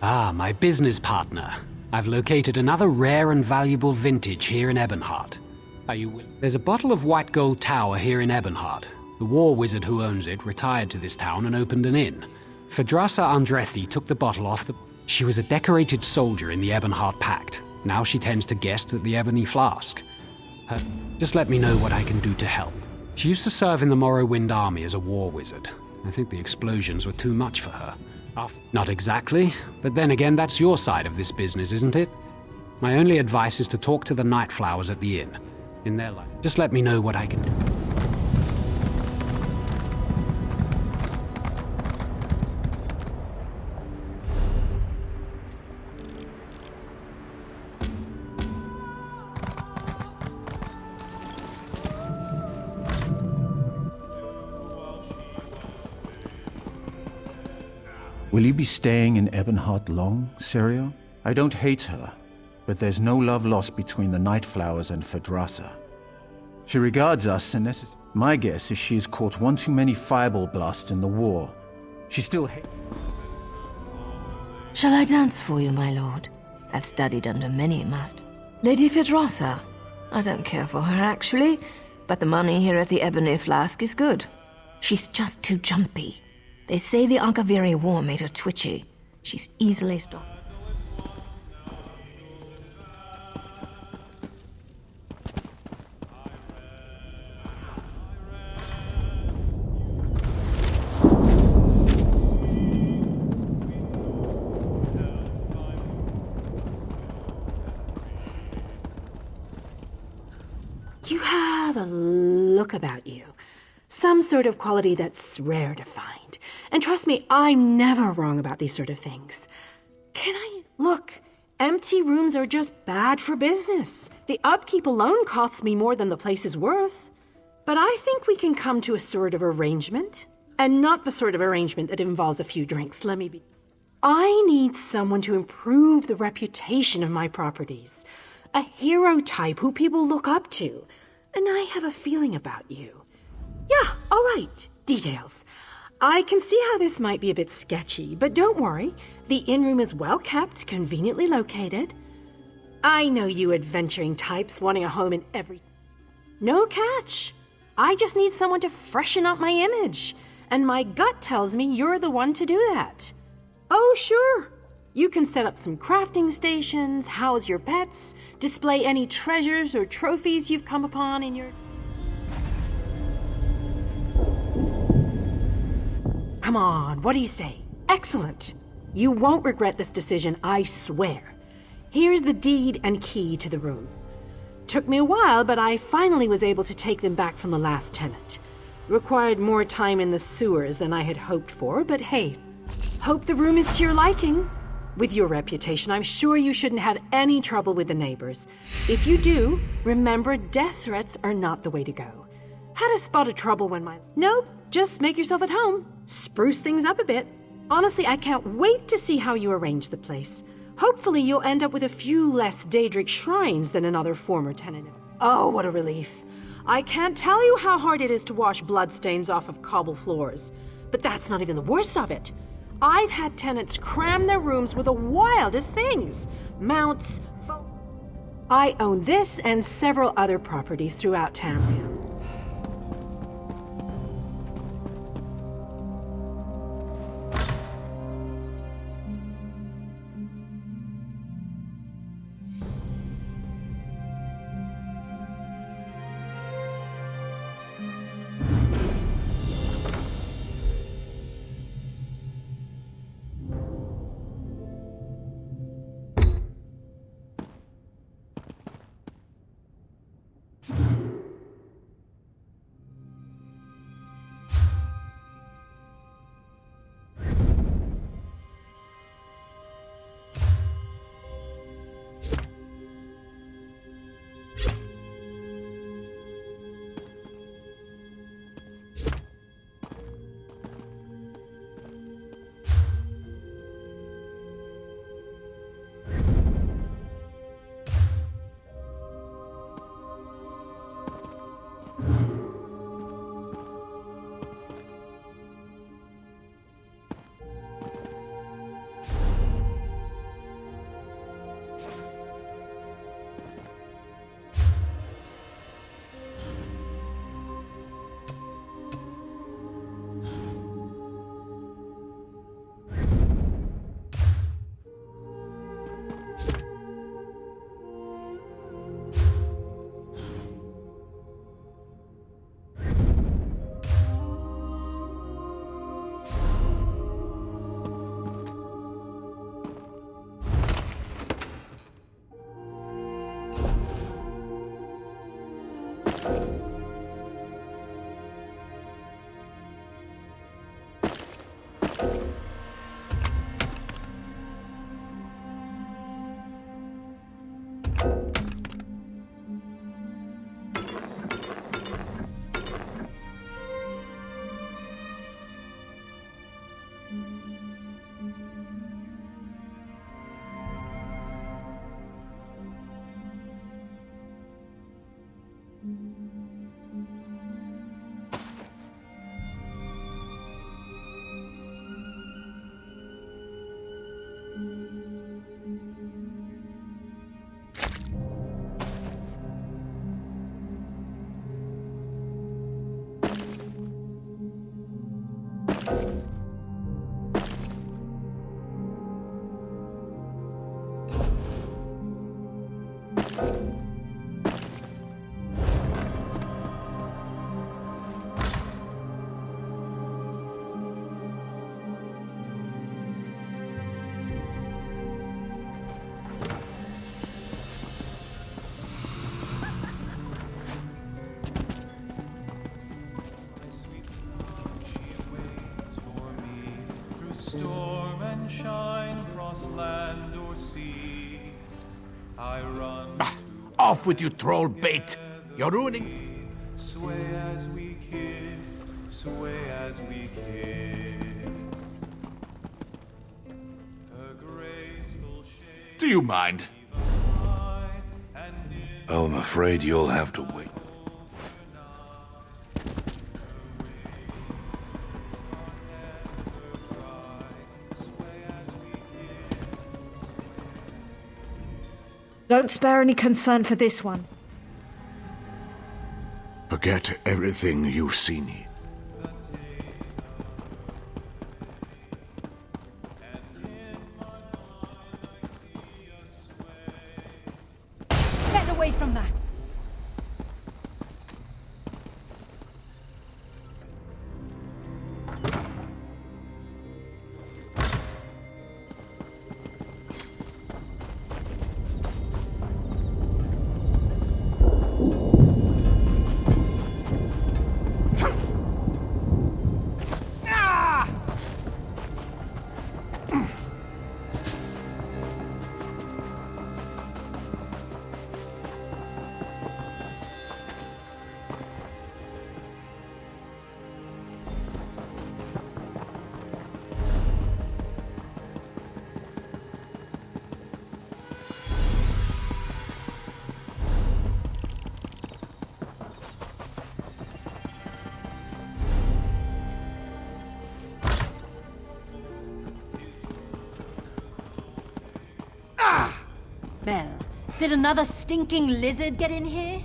Ah, my business partner. I've located another rare and valuable vintage here in Ebonheart. Are you willing? There's a bottle of white gold tower here in Ebonheart. The war wizard who owns it retired to this town and opened an inn. Phadrasa Andrethi took the bottle off the... She was a decorated soldier in the Ebonheart Pact. Now she tends to guest at the Ebony Flask. Just let me know what I can do to help. She used to serve in the Morrowind army as a war wizard. I think the explosions were too much for her. Not exactly, but then again, that's your side of this business, isn't it? My only advice is to talk to the Nightflowers at the inn. In their life. Just let me know what I can do. Will you be staying in Ebonheart long, Sirio? I don't hate her, but there's no love lost between the Nightflowers and Phadrasa. She regards us and my guess is she's caught one too many fireball blasts in the war. She still hates... Shall I dance for you, my lord? I've studied under many a master. Lady Phadrasa. I don't care for her, actually, but the money here at the Ebony Flask is good. She's just too jumpy. They say the Ankaviri War made her twitchy. She's easily stopped. You have a look about you. Some sort of quality that's rare to find. And trust me, I'm never wrong about these sort of things. Can I... Look, empty rooms are just bad for business. The upkeep alone costs me more than the place is worth. But I think we can come to a sort of arrangement. And not the sort of arrangement that involves a few drinks, let me be... I need someone to improve the reputation of my properties. A hero type who people look up to. And I have a feeling about you. Yeah, all right. Details. I can see how this might be a bit sketchy, but don't worry. The inn-room is well kept, conveniently located. I know you adventuring types wanting a home in every... No catch. I just need someone to freshen up my image, and my gut tells me you're the one to do that. Oh, sure. You can set up some crafting stations, house your pets, display any treasures or trophies you've come upon in your... Come on, what do you say? Excellent. You won't regret this decision, I swear. Here's the deed and key to the room. Took me a while, but I finally was able to take them back from the last tenant. Required more time in the sewers than I had hoped for, but hey, hope the room is to your liking. With your reputation, I'm sure you shouldn't have any trouble with the neighbors. If you do, remember death threats are not the way to go. Had a spot of trouble when my... Nope, just make yourself at home. Spruce things up a bit. Honestly, I can't wait to see how you arrange the place. Hopefully you'll end up with a few less Daedric shrines than another former tenant. Oh, what a relief. I can't tell you how hard it is to wash bloodstains off of cobble floors. But that's not even the worst of it. I've had tenants cram their rooms with the wildest things. Mounts, I own this and several other properties throughout Tamriel. Storm and shine, cross land or sea. I run Off with you, troll bait! You're ruining... Sway as we kiss, sway as we kiss. Her graceful shape. Do you mind? Oh, I'm afraid you'll have to wait. Don't spare any concern for this one. Forget everything you've seen. Get away from that! Belle, did another stinking lizard get in here?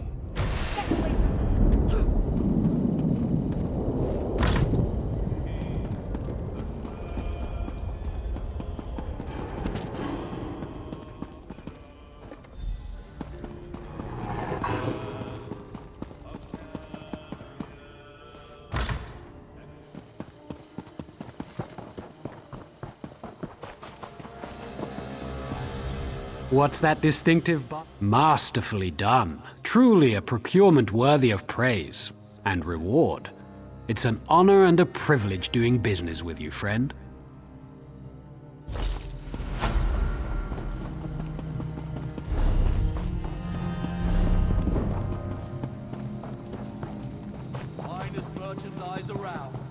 What's that distinctive Masterfully done. Truly a procurement worthy of praise and reward. It's an honor and a privilege doing business with you, friend. Finest merchandise around.